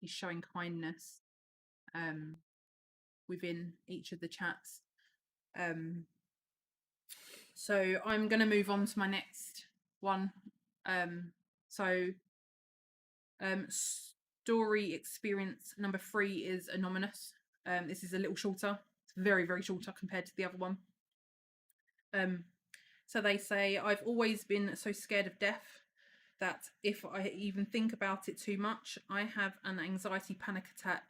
showing kindness within each of the chats. So I'm going to move on to my next one. Story experience number 3 is anonymous. This is a little shorter. It's very, very shorter compared to the other one. So they say, I've always been so scared of death that if I even think about it too much, I have an anxiety panic attack.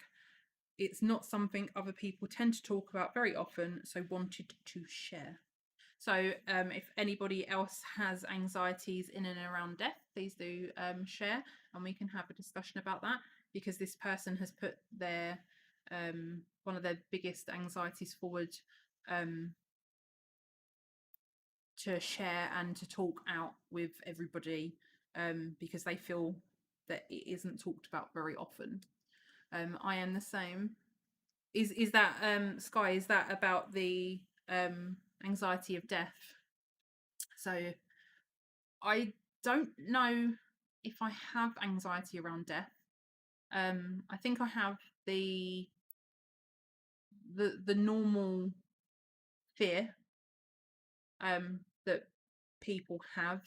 It's not something other people tend to talk about very often, so wanted to share. So if anybody else has anxieties in and around death, please do share, and we can have a discussion about that, because this person has put their one of their biggest anxieties forward to share and to talk out with everybody because they feel that it isn't talked about very often. I am the same. Is that Sky? Is that about the anxiety of death? So I don't know if I have anxiety around death. I think I have the normal fear that people have.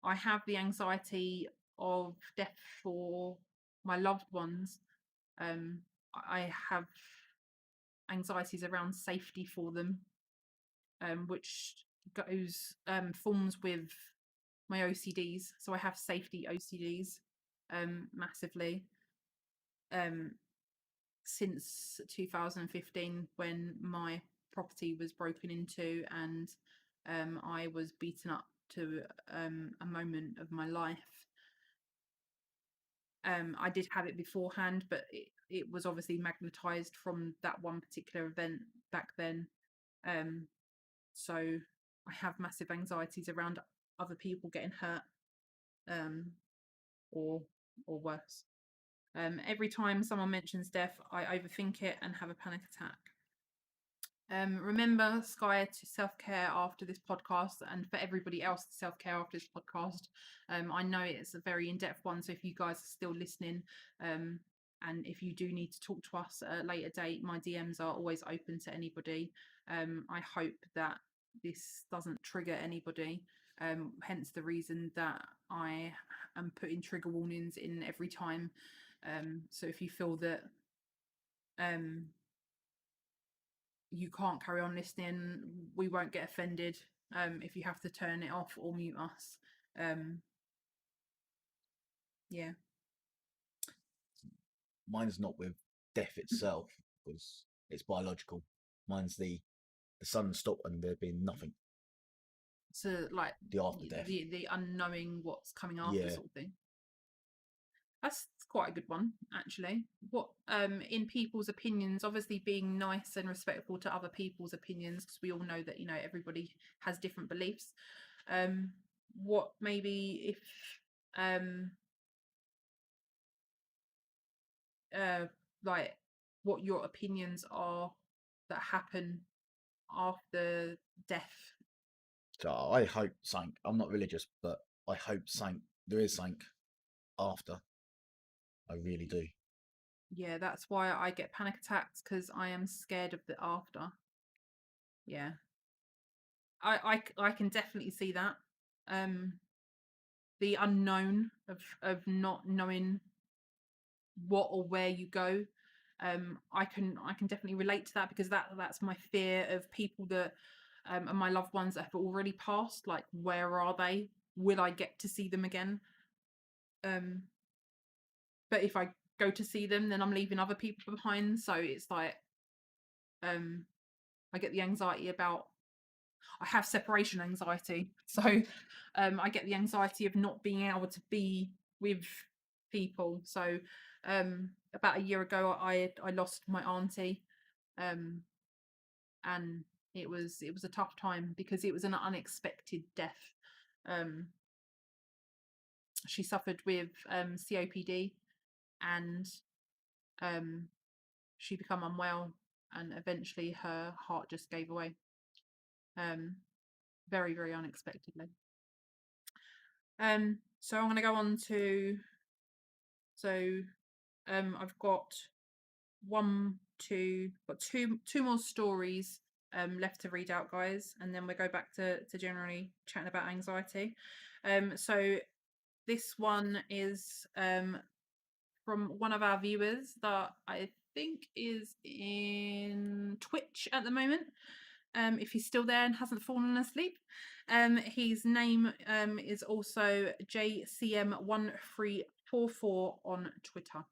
I have the anxiety of death for my loved ones. I have anxieties around safety for them, which goes forms with my OCDs. So I have safety OCDs massively since 2015, when my property was broken into and I was beaten up to a moment of my life. I did have it beforehand, but it was obviously magnetized from that one particular event back then. So I have massive anxieties around other people getting hurt or worse. Every time someone mentions death, I overthink it and have a panic attack. Remember, Sky, to self-care after this podcast, and for everybody else to self-care after this podcast. I know it's a very in-depth one, so if you guys are still listening, and if you do need to talk to us at a later date, my DMs are always open to anybody. I hope that this doesn't trigger anybody, hence the reason that I am putting trigger warnings in every time. So if you feel that you can't carry on listening, we won't get offended if you have to turn it off or mute us. Yeah. Mine's not with death itself because it's biological. Mine's the sun stopped and there been nothing. So like the after death, the unknowing what's coming after, yeah, sort of thing. That's quite a good one, actually. What in people's opinions, obviously being nice and respectful to other people's opinions, because we all know that, you know, everybody has different beliefs. What maybe if like what your opinions are that happen after death? so I hope something. I'm not religious, but I hope something. There is something after. I really do. Yeah, that's why I get panic attacks, because I am scared of the after. Yeah, I can definitely see that. The unknown of not knowing what or where you go. I can definitely relate to that, because that's my fear of people that are my loved ones that have already passed. Like, where are they? Will I get to see them again? But if I go to see them, then I'm leaving other people behind. So it's like, I get the anxiety about, I have separation anxiety. So I get the anxiety of not being able to be with people. So about a year ago, I lost my auntie, and it was a tough time because it was an unexpected death. She suffered with COPD, and she became unwell, and eventually her heart just gave away, very, very unexpectedly. So I'm going to go on to, I've got two more stories left to read out, guys, and then we'll go back to generally chatting about anxiety. So this one is from one of our viewers that I think is in Twitch at the moment. If he's still there and hasn't fallen asleep. His name is also JCM1344 on Twitter.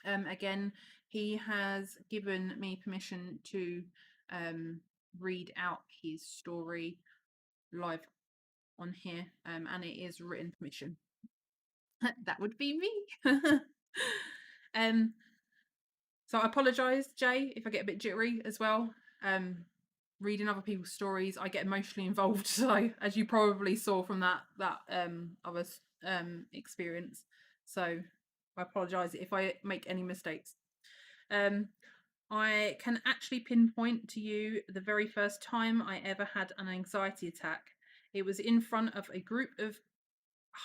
Again, he has given me permission to read out his story live on here, and it is written permission. That would be me. So I apologise, Jay, if I get a bit jittery as well. Reading other people's stories, I get emotionally involved. So, as you probably saw from that other experience, so I apologise if I make any mistakes. I can actually pinpoint to you the very first time I ever had an anxiety attack. It was in front of a group of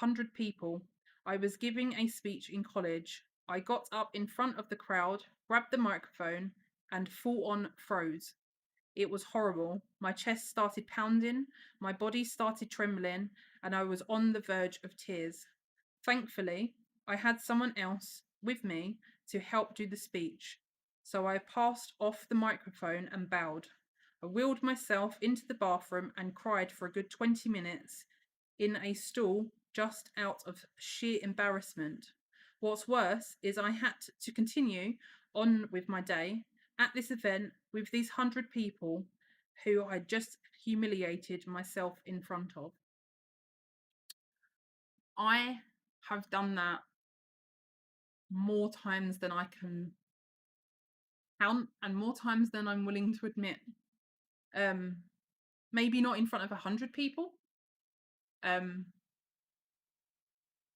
100 people. I was giving a speech in college. I got up in front of the crowd, grabbed the microphone, and full on froze. It was horrible. My chest started pounding, my body started trembling, and I was on the verge of tears. Thankfully, I had someone else with me to help do the speech, so I passed off the microphone and bowed. I wheeled myself into the bathroom and cried for a good 20 minutes in a stall just out of sheer embarrassment. What's worse is I had to continue on with my day at this event with these 100 people who I just humiliated myself in front of. I have done that more times than I can count, and more times than I'm willing to admit. Maybe not in front of 100 people,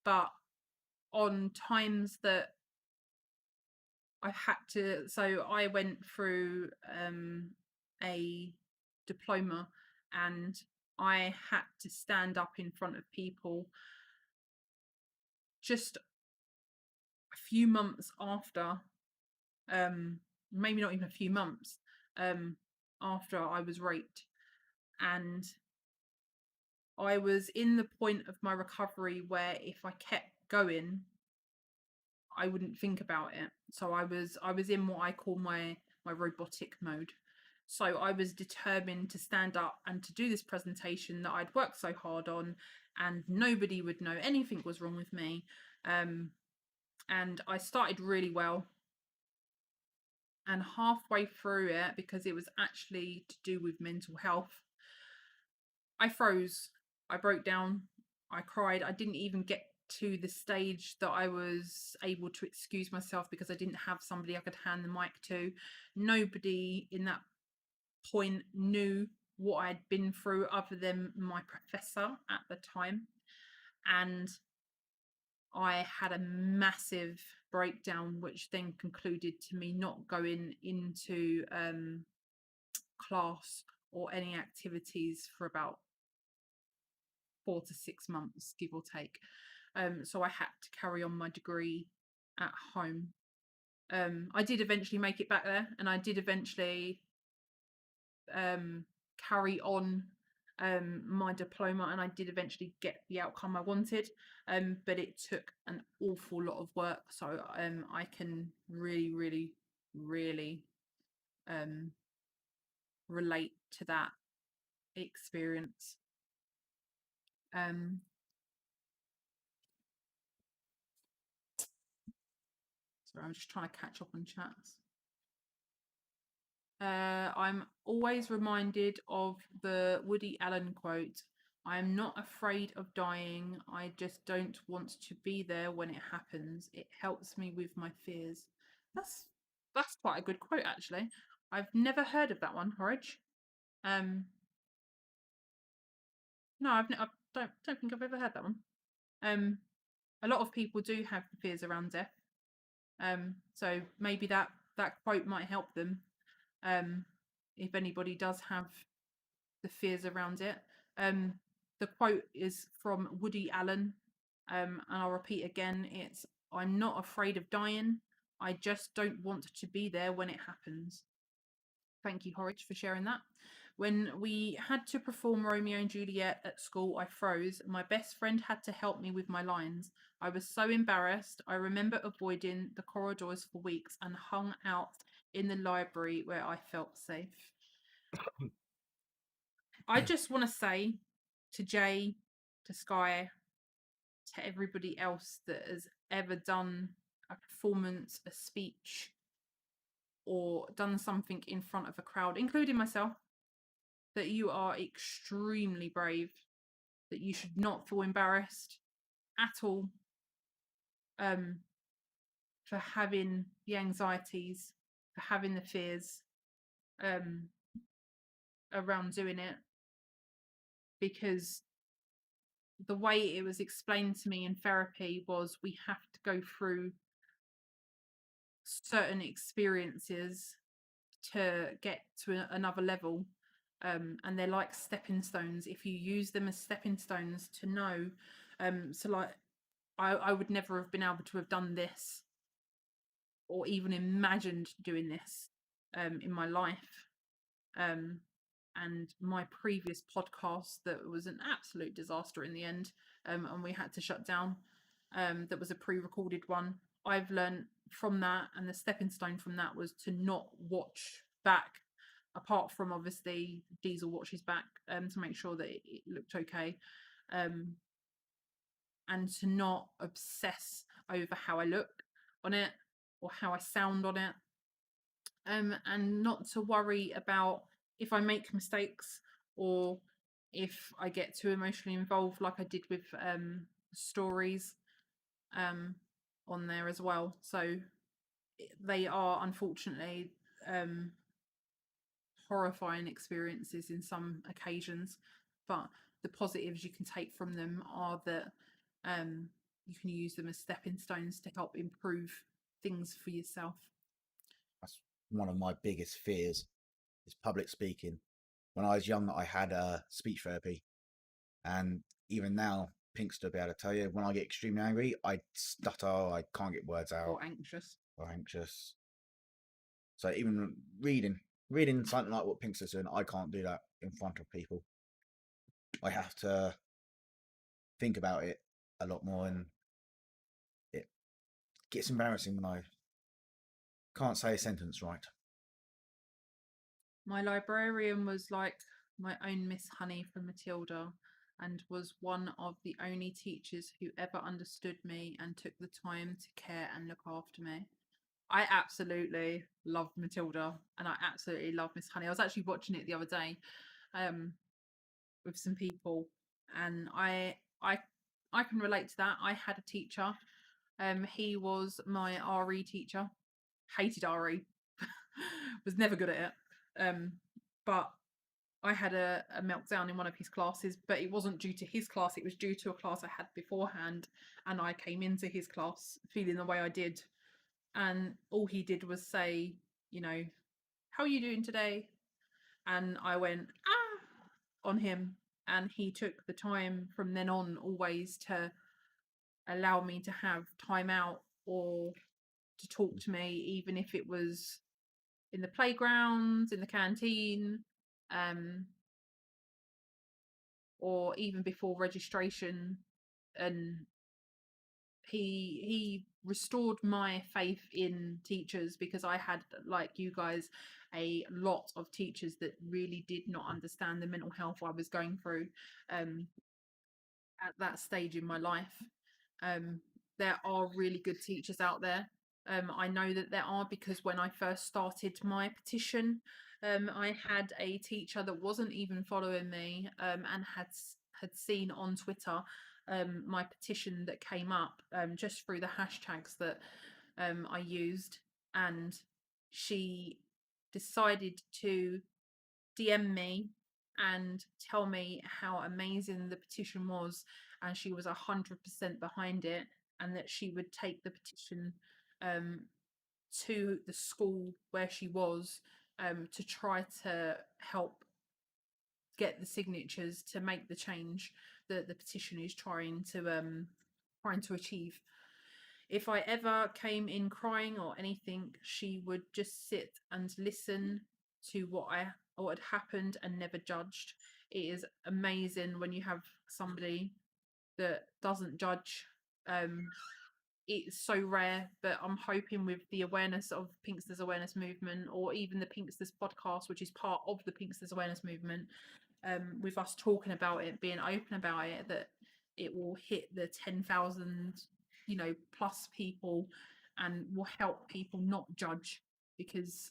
but on times that I've had to. So I went through a diploma, and I had to stand up in front of people just a few months after, maybe not even a few months after I was raped. And I was in the point of my recovery where if I kept going, I wouldn't think about it. So I was in what I call my robotic mode. So I was determined to stand up and to do this presentation that I'd worked so hard on, and nobody would know anything was wrong with me. And I started really well. And halfway through it, because it was actually to do with mental health, I froze. I broke down. I cried. I didn't even get to the stage that I was able to excuse myself because I didn't have somebody I could hand the mic to. Nobody in that point knew what I'd been through other than my professor at the time. And I had a massive breakdown, which then concluded to me not going into class or any activities for about 4 to 6 months, give or take. So I had to carry on my degree at home. I did eventually make it back there, and I did eventually carry on my diploma, and I did eventually get the outcome I wanted, but it took an awful lot of work. So I can really, really really relate to that experience. Sorry, I'm just trying to catch up on chats. I'm always reminded of the Woody Allen quote, "I am not afraid of dying. I just don't want to be there when it happens. It helps me with my fears." That's that's quite a good quote, actually. I've never heard of that one, Horridge. No, I don't think I've ever heard that one. A lot of people do have fears around death. So maybe that quote might help them. If anybody does have the fears around it. The quote is from Woody Allen, and I'll repeat again. It's, "I'm not afraid of dying. I just don't want to be there when it happens." Thank you, Horridge, for sharing that. When we had to perform Romeo and Juliet at school, I froze. My best friend had to help me with my lines. I was so embarrassed. I remember avoiding the corridors for weeks and hung out in the library where I felt safe. I just want to say to Jay, to Sky, to everybody else that has ever done a performance, a speech, or done something in front of a crowd, including myself, that you are extremely brave, that you should not feel embarrassed at all for having the anxieties, for having the fears around doing it, because the way it was explained to me in therapy was we have to go through certain experiences to get to another level, and they're like stepping stones. If you use them as stepping stones to know, so like I would never have been able to have done this or even imagined doing this in my life. And my previous podcast that was an absolute disaster in the end, and we had to shut down, that was a pre-recorded one. I've learned from that, and the stepping stone from that was to not watch back, apart from obviously Diesel watches back to make sure that it looked okay, and to not obsess over how I look on it or how I sound on it, and not to worry about if I make mistakes or if I get too emotionally involved, like I did with stories on there as well. So they are unfortunately horrifying experiences in some occasions, but the positives you can take from them are that you can use them as stepping stones to help improve things for yourself. That's one of my biggest fears is public speaking. When I was young, I had speech therapy, and even now, Pinkster will be able to tell you, when I get extremely angry, I stutter, I can't get words out. Or anxious. So even reading something like what Pinkster's doing, I can't do that in front of people. I have to think about it a lot more, and it gets embarrassing when I can't say a sentence right. My librarian was like my own Miss Honey from Matilda, and was one of the only teachers who ever understood me and took the time to care and look after me. I absolutely loved Matilda, and I absolutely love Miss Honey. I was actually watching it the other day with some people, and I can relate to that. I had a teacher. He was my RE teacher. Hated RE. Was never good at it. But I had a meltdown in one of his classes, but it wasn't due to his class, it was due to a class I had beforehand. And I came into his class feeling the way I did. And all he did was say, you know, "How are you doing today?" And I went, "Ah," on him. And he took the time from then on always to allow me to have time out or to talk to me, even if it was in the playground, in the canteen, or even before registration. And he restored my faith in teachers, because I had, like you guys, a lot of teachers that really did not understand the mental health I was going through at that stage in my life. Um, there are really good teachers out there. I know that there are, because when I first started my petition, I had a teacher that wasn't even following me, and had seen on Twitter my petition that came up, just through the hashtags that I used, and she decided to DM me and tell me how amazing the petition was, and she was 100% behind it, and that she would take the petition um, to the school where she was, to try to help get the signatures to make the change that the petition is trying to achieve. If I ever came in crying or anything, she would just sit and listen to what had happened and never judged. It is amazing when you have somebody that doesn't judge. It's so rare, but I'm hoping with the awareness of Pinksters awareness movement, or even the Pinksters podcast, which is part of the Pinksters awareness movement, with us talking about it, being open about it, that it will hit the 10,000, plus people, and will help people not judge, because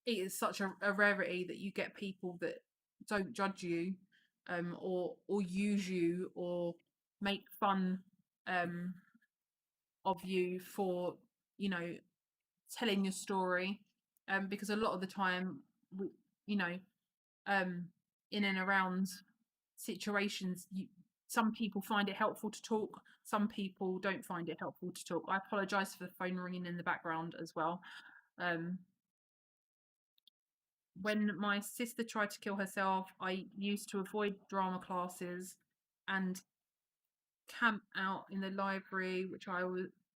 it is such a rarity that you get people that don't judge you, or use you, or make fun of you for, you know telling your story, because a lot of the time, you know in and around situations, some people find it helpful to talk, some people don't find it helpful to talk. I apologize for the phone ringing in the background as well. When my sister tried to kill herself, I used to avoid drama classes and camp out in the library, which I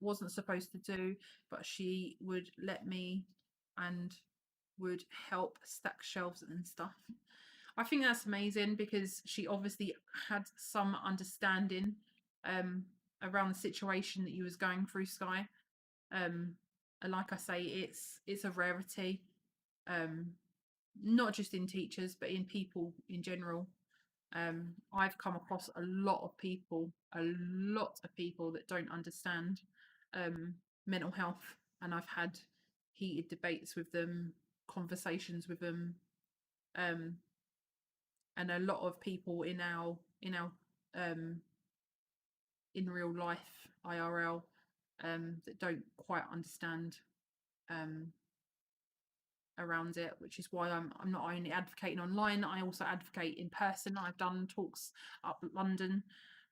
wasn't supposed to do, but she would let me, and would help stack shelves and stuff. I think that's amazing, because she obviously had some understanding around the situation that you was going through, Sky. And like I say, it's a rarity, not just in teachers, but in people in general. I've come across a lot of people that don't understand mental health, and I've had heated debates with them, conversations with them, and a lot of people um, in real life IRL, that don't quite understand around it, which is why I'm not only advocating online, I also advocate in person. I've done talks up London.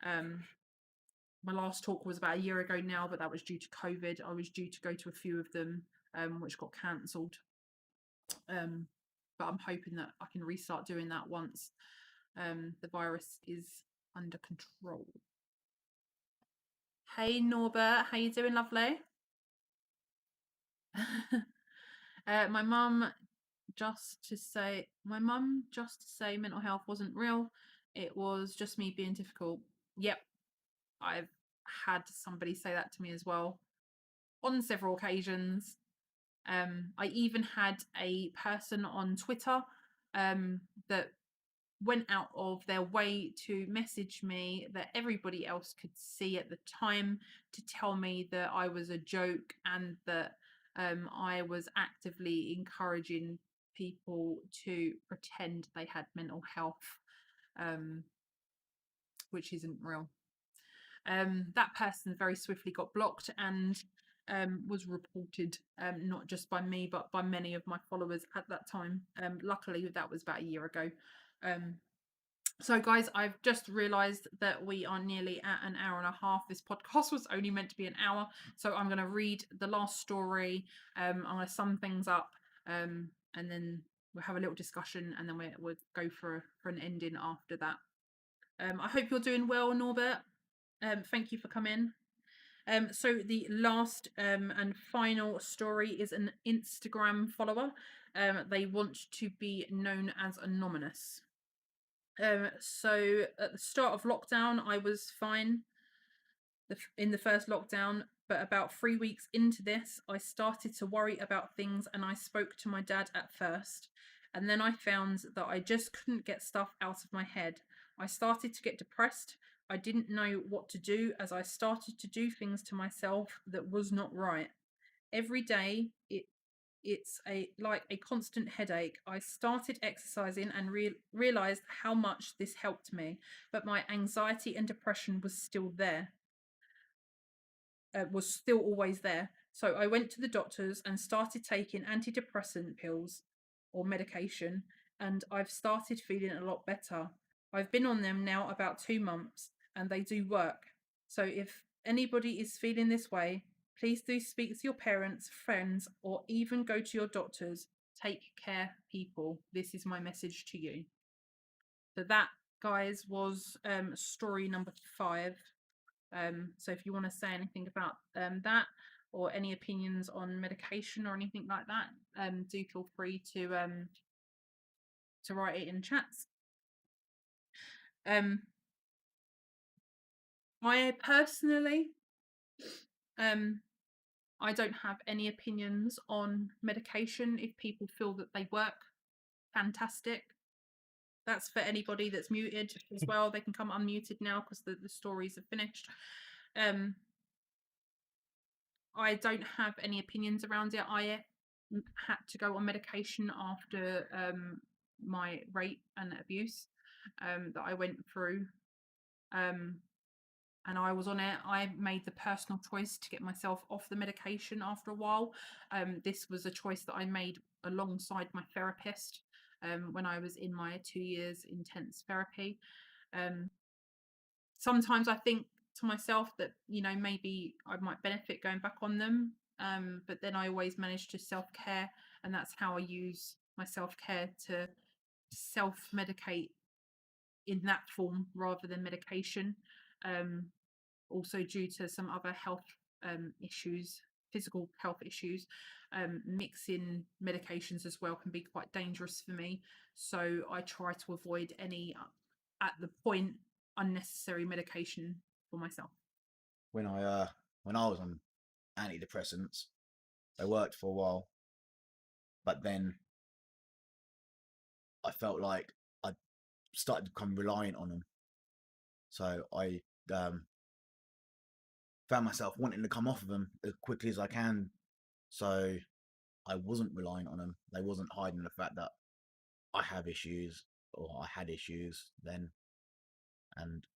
My last talk was about a year ago now, but that was due to COVID. I was due to go to a few of them, which got cancelled. But I'm hoping that I can restart doing that once the virus is under control. Hey Norbert, how you doing, lovely? My mum just to say mental health wasn't real. It was just me being difficult. Yep, I've had somebody say that to me as well on several occasions. I even had a person on Twitter that went out of their way to message me that everybody else could see at the time, to tell me that I was a joke, and that I was actively encouraging people to pretend they had mental health, which isn't real. That person very swiftly got blocked and was reported, not just by me, but by many of my followers at that time. Luckily, that was about a year ago. So guys, I've just realized that we are nearly at an hour and a half. This podcast was only meant to be an hour, so I'm going to read the last story. I'm going to sum things up, and then we'll have a little discussion, and then we'll go for an ending after that. I hope you're doing well, Norbert. Thank you for coming. So the last and final story is an Instagram follower. They want to be known as anonymous. So at the start of lockdown, I was fine. in the first lockdown, but about 3 weeks into this, I started to worry about things, and I spoke to my dad at first. And then I found that I just couldn't get stuff out of my head. I started to get depressed. I didn't know what to do, as I started to do things to myself that was not right. Every day it's like a constant headache. I started exercising and realized how much this helped me, but my anxiety and depression was still always there. So I went to the doctors and started taking antidepressant pills or medication, and I've started feeling a lot better. I've been on them now about 2 months, and they do work. So if anybody is feeling this way, please do speak to your parents, friends, or even go to your doctors. Take care, people. This is my message to you. So that, guys, was story number 5. So if you want to say anything about that, or any opinions on medication or anything like that, do feel free to write it in chats. I personally, I don't have any opinions on medication. If people feel that they work, fantastic. That's for anybody that's muted as well. They can come unmuted now because the stories are finished. I don't have any opinions around it. I had to go on medication after my rape and abuse that I went through. And I was on it. I made the personal choice to get myself off the medication after a while. This was a choice that I made alongside my therapist when I was in my 2 years intense therapy. Sometimes I think to myself that, you know, maybe I might benefit going back on them. But then I always manage to self-care, and that's how I use my self-care to self-medicate in that form rather than medication. Also due to some other health issues, physical health issues, mixing medications as well can be quite dangerous for me. So I try to avoid any, at the point, unnecessary medication for myself. When I was on antidepressants, they worked for a while, but then I felt like I started to become reliant on them. So I found myself wanting to come off of them as quickly as I can. So I wasn't relying on them. They wasn't hiding the fact that I have issues or I had issues then. And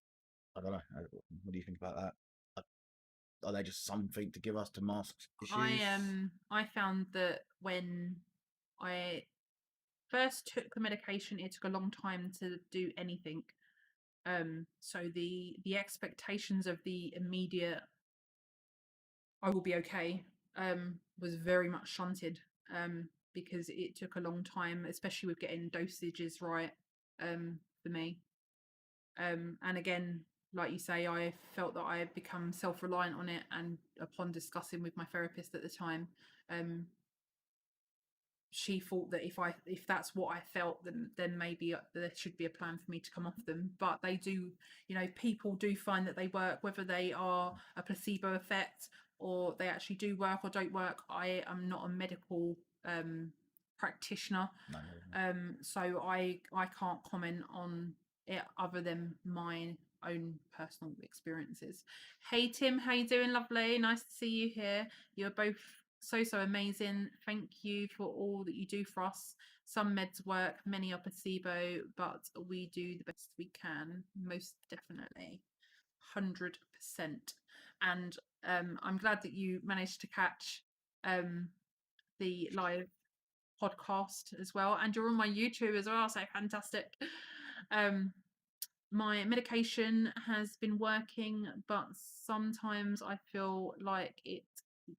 I don't know. What do you think about that? Are they just something to give us to mask issues? I found that when I first took the medication, it took a long time to do anything. So the expectations of the immediate "I will be okay" was very much shunted, because it took a long time, especially with getting dosages right, for me. And again, like you say, I felt that I had become self-reliant on it, and upon discussing with my therapist at the time, she thought that if that's what I felt, then maybe there should be a plan for me to come off them. But they do, you know, people do find that they work, whether they are a placebo effect or they actually do work or don't work. I am not a medical practitioner, No. so I can't comment on it other than my own personal experiences. Hey Tim, how you doing? Lovely, nice to see you here. You're both so amazing. Thank you for all that you do for us. Some meds work, many are placebo, but we do the best we can, most definitely, 100%. And I'm glad that you managed to catch the live podcast as well, and you're on my YouTube as well, so fantastic. My medication has been working, but sometimes I feel like it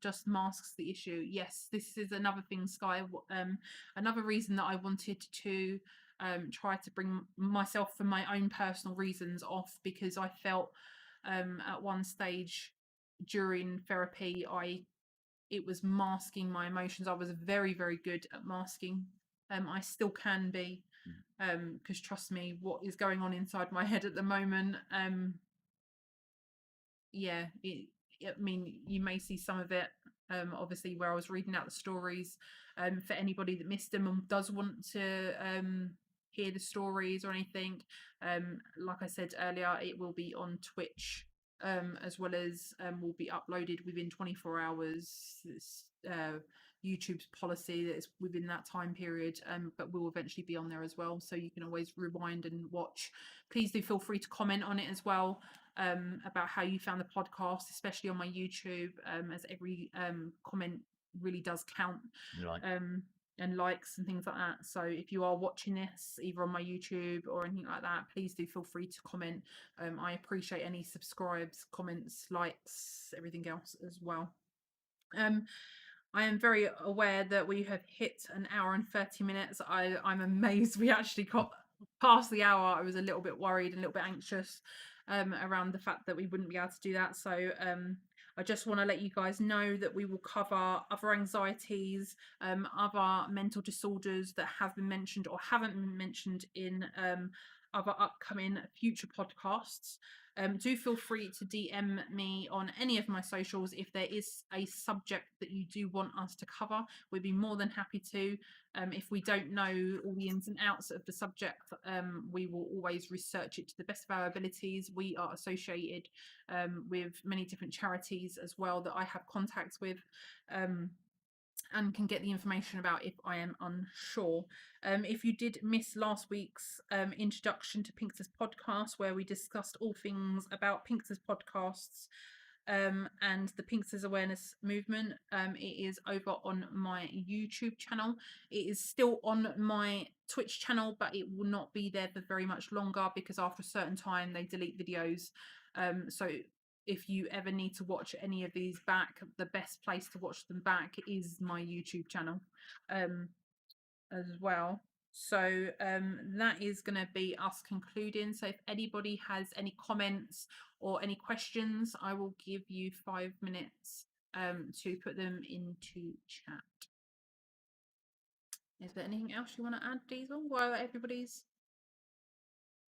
just masks the issue. Yes, this is another thing, Sky. Another reason that I wanted to try to bring myself, for my own personal reasons, off, because I felt at one stage during therapy it was masking my emotions. I was very good at masking. I still can be, because trust me, what is going on inside my head at the moment, yeah, I mean, you may see some of it, obviously, where I was reading out the stories. For anybody that missed them and does want to hear the stories or anything, like I said earlier, it will be on Twitch, as well as will be uploaded within 24 hours. It's YouTube's policy that it's within that time period, but will eventually be on there as well. So you can always rewind and watch. Please do feel free to comment on it as well, about how you found the podcast, especially on my YouTube, as every comment really does count, Right. and likes and things like that. So if you are watching this either on my YouTube or anything like that, please do feel free to comment. I appreciate any subscribes, comments, likes, everything else as well. I am very aware that we have hit an hour and 30 minutes. I'm amazed we actually got past the hour. I was a little bit worried and a little bit anxious around the fact that we wouldn't be able to do that. So I just want to let you guys know that we will cover other anxieties, other mental disorders that have been mentioned or haven't been mentioned in other upcoming future podcasts. Do feel free to DM me on any of my socials if there is a subject that you do want us to cover. We'd be more than happy to. If we don't know all the ins and outs of the subject, we will always research it to the best of our abilities. We are associated with many different charities as well that I have contacts with. And can get the information about if I am unsure. If you did miss last week's introduction to Pinkster's podcast, where we discussed all things about Pinkster's podcasts and the Pinkster's awareness movement, it is over on my YouTube channel. It is still on my Twitch channel, but it will not be there for very much longer because after a certain time they delete videos. So if you ever need to watch any of these back, the best place to watch them back is my YouTube channel as well. So that is going to be us concluding. So if anybody has any comments or any questions, I will give you 5 minutes to put them into chat. Is there anything else you want to add, Diesel, while everybody's...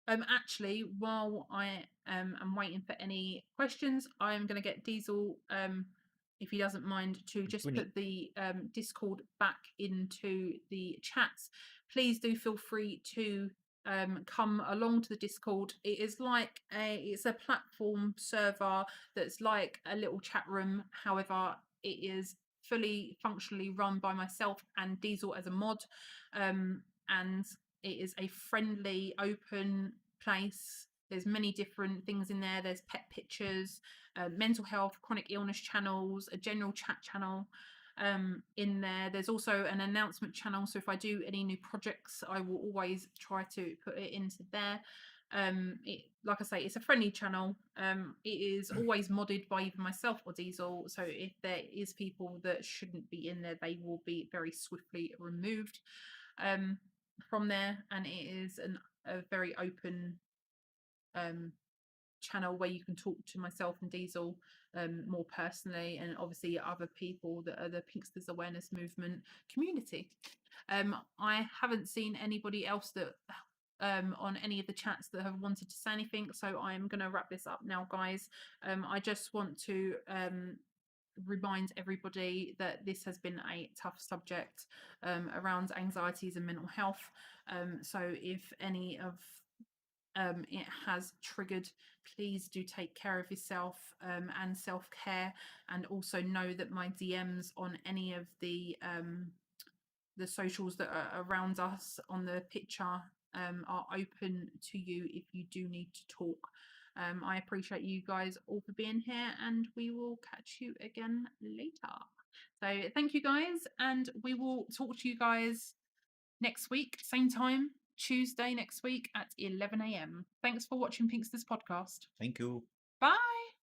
Actually, while I am waiting for any questions, I'm going to get Diesel, if he doesn't mind, to just put the Discord back into the chats. Please do feel free to come along to the Discord. It is like it's a platform server that's like a little chat room. However, it is fully functionally run by myself and Diesel as a mod, and it is a friendly, open place. There's many different things in there. There's pet pictures, mental health, chronic illness channels, a general chat channel in there. There's also an announcement channel. So if I do any new projects, I will always try to put it into there. Like I say, it's a friendly channel. It is always modded by either myself or Diesel. So if there is people that shouldn't be in there, they will be very swiftly removed from there. And it is a very open channel where you can talk to myself and Diesel more personally, and obviously other people that are the Pinksters awareness movement community. I haven't seen anybody else that on any of the chats that have wanted to say anything, so I'm going to wrap this up now, guys. I just want to remind everybody that this has been a tough subject around anxieties and mental health. So if any of it has triggered, please do take care of yourself and self-care, and also know that my DMs on any of the socials that are around us on the picture are open to you if you do need to talk. I appreciate you guys all for being here, and we will catch you again later. So thank you guys, and we will talk to you guys next week, same time, Tuesday next week at 11 a.m. Thanks for watching Pinkster's podcast. Thank you. Bye.